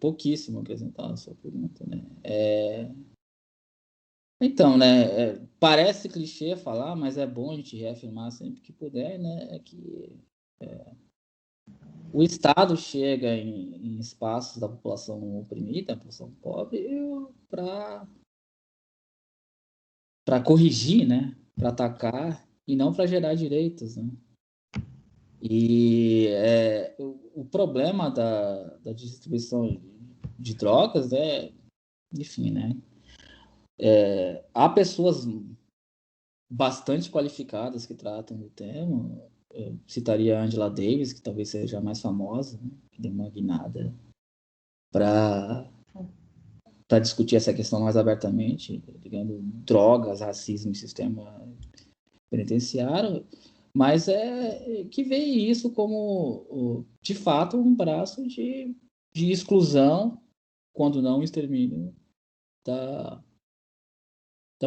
B: Pouquíssimo a acrescentar a sua pergunta, né? Então, né? Parece clichê falar, mas é bom a gente reafirmar sempre que puder, né? É que o Estado chega em espaços da população oprimida, da população pobre, para corrigir, né? Para atacar e não para gerar direitos, né? E o problema da distribuição de drogas enfim, né? Há pessoas bastante qualificadas que tratam do tema. Eu citaria a Angela Davis, que talvez seja a mais famosa, né? Que deu uma guinada para discutir essa questão mais abertamente, ligando drogas, racismo e sistema penitenciário, mas que vê isso como, de fato, um braço de exclusão, quando não extermínio, da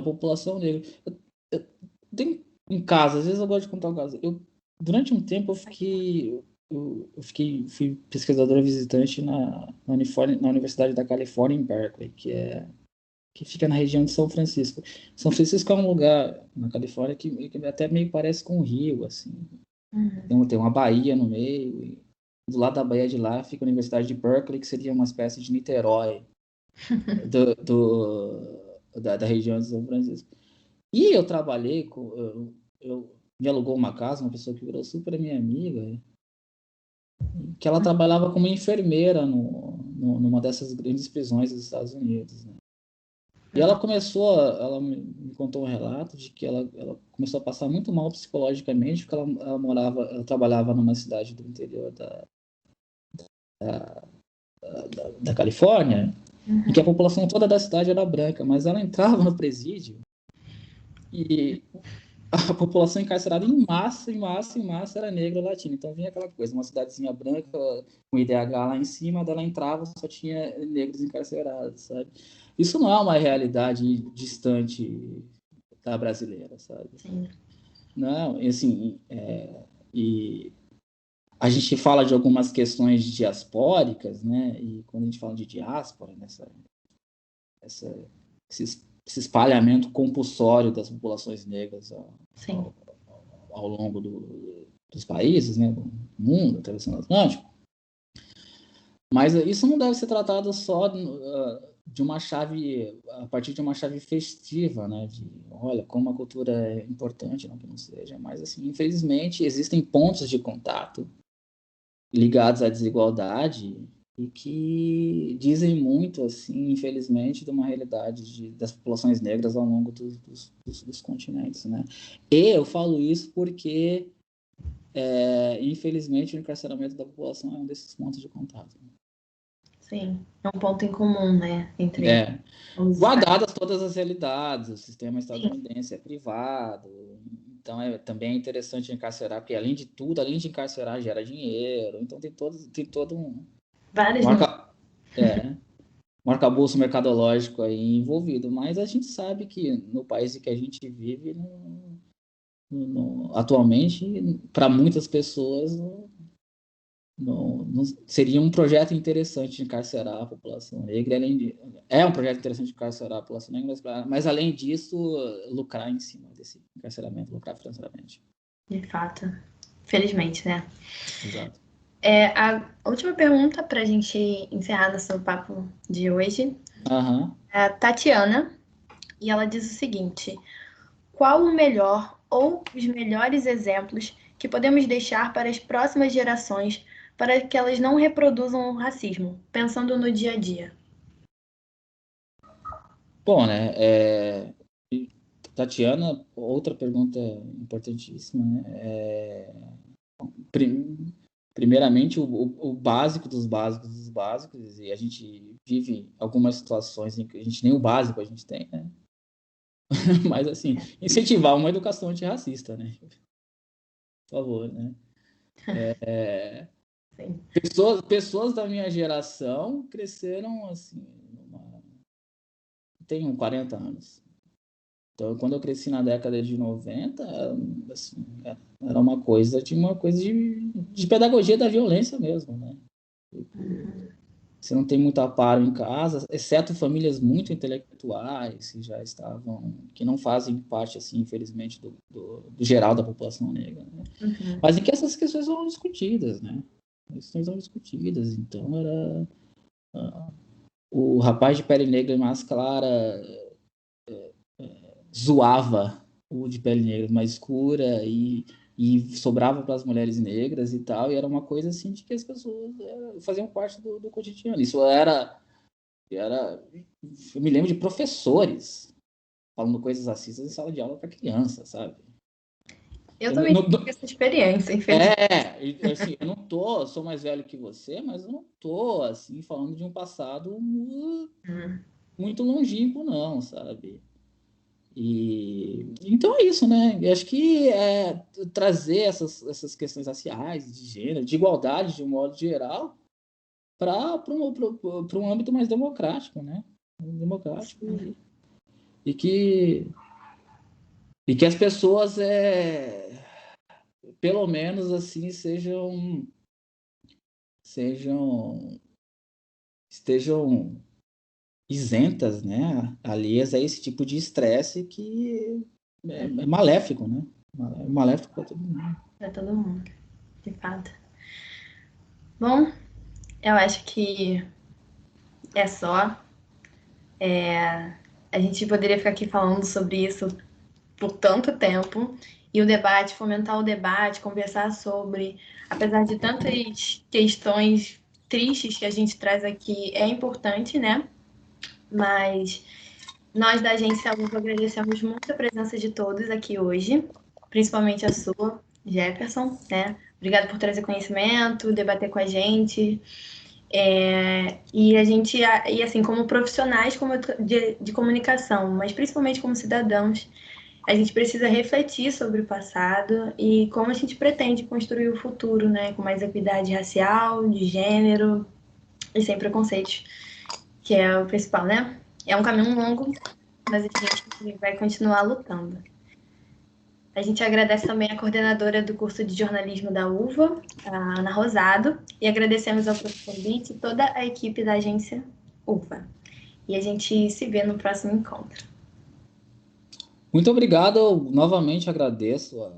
B: população negra. Tem um caso, às vezes eu gosto de contar um caso. Durante um tempo, fui pesquisadora visitante na Universidade da Califórnia, em Berkeley, que fica na região de São Francisco. São Francisco é um lugar na Califórnia que até meio parece com um rio, assim. Então, tem uma baía no meio, e do lado da baía de lá fica a Universidade de Berkeley, que seria uma espécie de Niterói da região de São Francisco. E eu trabalhei eu me alugou uma casa, uma pessoa que virou super minha amiga, que ela trabalhava como enfermeira numa dessas grandes prisões dos Estados Unidos, né? E ela me contou um relato de que ela começou a passar muito mal psicologicamente, porque ela trabalhava numa cidade do interior da Califórnia, e que a população toda da cidade era branca, mas ela entrava no presídio e a população encarcerada em massa era negra ou latina. Então vinha aquela coisa, uma cidadezinha branca com IDH lá em cima, dela entrava, só tinha negros encarcerados, sabe? Isso não é uma realidade distante da brasileira, sabe?
A: Sim.
B: Não, e assim, e a gente fala de algumas questões diaspóricas, né? E quando a gente fala de diáspora, esse espalhamento compulsório das populações negras ao longo dos países, né, do mundo, atravessando o Atlântico. Mas isso não deve ser tratado só de uma chave, a partir de uma chave festiva, né, de, olha, como a cultura é importante, não que não seja, mas, assim, infelizmente, existem pontos de contato ligados à desigualdade e que dizem muito, assim, infelizmente, de uma realidade das populações negras ao longo dos continentes, né? E eu falo isso porque, infelizmente, o encarceramento da população é um desses pontos de contato.
A: Sim, é um ponto em comum, né? Entre
B: guardadas todas as realidades, o sistema estadunidense é privado, então também é interessante encarcerar, porque além de tudo, além de encarcerar, gera dinheiro, então tem todo um um arcabouço mercadológico aí envolvido, mas a gente sabe que no país em que a gente vive, atualmente, para muitas pessoas, não seria um projeto interessante de encarcerar a população negra. É um projeto interessante de encarcerar a população negra, mas além disso, lucrar em cima desse encarceramento, lucrar financeiramente.
A: De fato. Felizmente, né?
B: Exato.
A: A última pergunta para a gente encerrar nosso papo de hoje é a Tatiana, e ela diz o seguinte: qual o melhor ou os melhores exemplos que podemos deixar para as próximas gerações para que elas não reproduzam o racismo, pensando no dia a dia?
B: Bom, né? Tatiana, outra pergunta importantíssima, né? Primeiramente, o básico dos básicos dos básicos, e a gente vive algumas situações em que a gente nem o básico a gente tem, né? Mas, assim, incentivar uma educação antirracista, né? Por favor, né?
A: Sim.
B: Pessoas da minha geração cresceram, assim, tenho 40 anos. Então, quando eu cresci na década de 90, assim, era uma coisa de pedagogia da violência mesmo, né? Você não tem muito aparo em casa, exceto famílias muito intelectuais que não fazem parte, assim, infelizmente, do geral da população negra, né?
A: Uhum.
B: Mas em que essas questões são discutidas, né? As questões são discutidas. Então, o rapaz de pele negra mais clara zoava o de pele negra mais escura e sobrava para as mulheres negras e tal, e era uma coisa assim de que as pessoas faziam parte do cotidiano. Isso eu me lembro de professores falando coisas racistas em sala de aula para criança, sabe?
A: Eu também tive essa experiência, infelizmente.
B: Assim, sou mais velho que você, mas eu não tô assim falando de um passado muito longínquo, não, sabe? Então é isso, né? Eu acho que trazer essas questões raciais, de gênero, de igualdade de um modo geral, para um âmbito mais democrático, né? Democrático e que as pessoas pelo menos assim estejam isentas, né? Alheias a esse tipo de estresse que é maléfico, né? É maléfico para todo mundo.
A: Para todo mundo, de fato. Bom, eu acho que é só. A gente poderia ficar aqui falando sobre isso por tanto tempo. E o debate, fomentar o debate, conversar sobre, apesar de tantas questões tristes que a gente traz aqui, é importante, né? Mas nós da Agência Luva agradecemos muito a presença de todos aqui hoje, principalmente a sua, Jefferson, né? Obrigada por trazer conhecimento, debater com a gente. E a gente, e assim, como profissionais de comunicação, mas principalmente como cidadãos, a gente precisa refletir sobre o passado e como a gente pretende construir o futuro, né? Com mais equidade racial, de gênero e sem preconceitos, que é o principal, né? É um caminho longo, mas a gente vai continuar lutando. A gente agradece também a coordenadora do curso de jornalismo da UVA, a Ana Rosado, e agradecemos ao professor Litt e toda a equipe da agência UVA. E a gente se vê no próximo encontro.
B: Muito obrigado, eu novamente agradeço a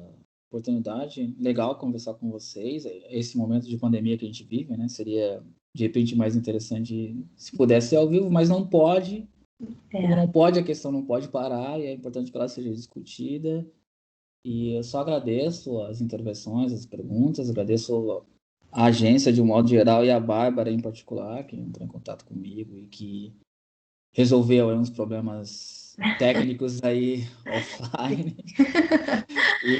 B: oportunidade. Legal conversar com vocês. Esse momento de pandemia que a gente vive, né? Seria de repente mais interessante se pudesse ser ao vivo, mas não pode. Como não pode, a questão não pode parar e é importante que ela seja discutida. E eu só agradeço as intervenções, as perguntas, agradeço a agência de um modo geral e a Bárbara em particular, que entrou em contato comigo e que resolveu uns problemas técnicos aí offline.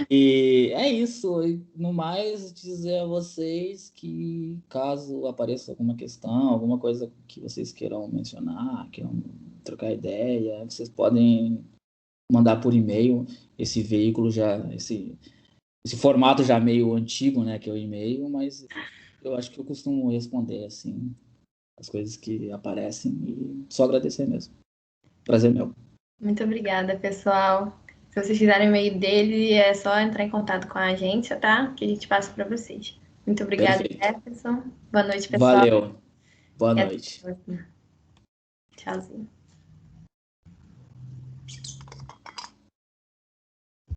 B: E é isso. E, no mais, dizer a vocês que caso apareça alguma questão, alguma coisa que vocês queiram mencionar, queiram trocar ideia, vocês podem mandar por e-mail. Esse veículo esse formato já meio antigo, né, que é o e-mail, mas eu acho que eu costumo responder assim as coisas que aparecem e só agradecer mesmo. Prazer meu.
A: Muito obrigada, pessoal. Se vocês quiserem o e-mail dele, é só entrar em contato com a agência, tá? Que a gente passa para vocês. Muito obrigada,
B: Perfeito.
A: Jefferson. Boa noite, pessoal.
B: Valeu. Boa
A: E até
B: noite.
A: a próxima. Tchauzinho.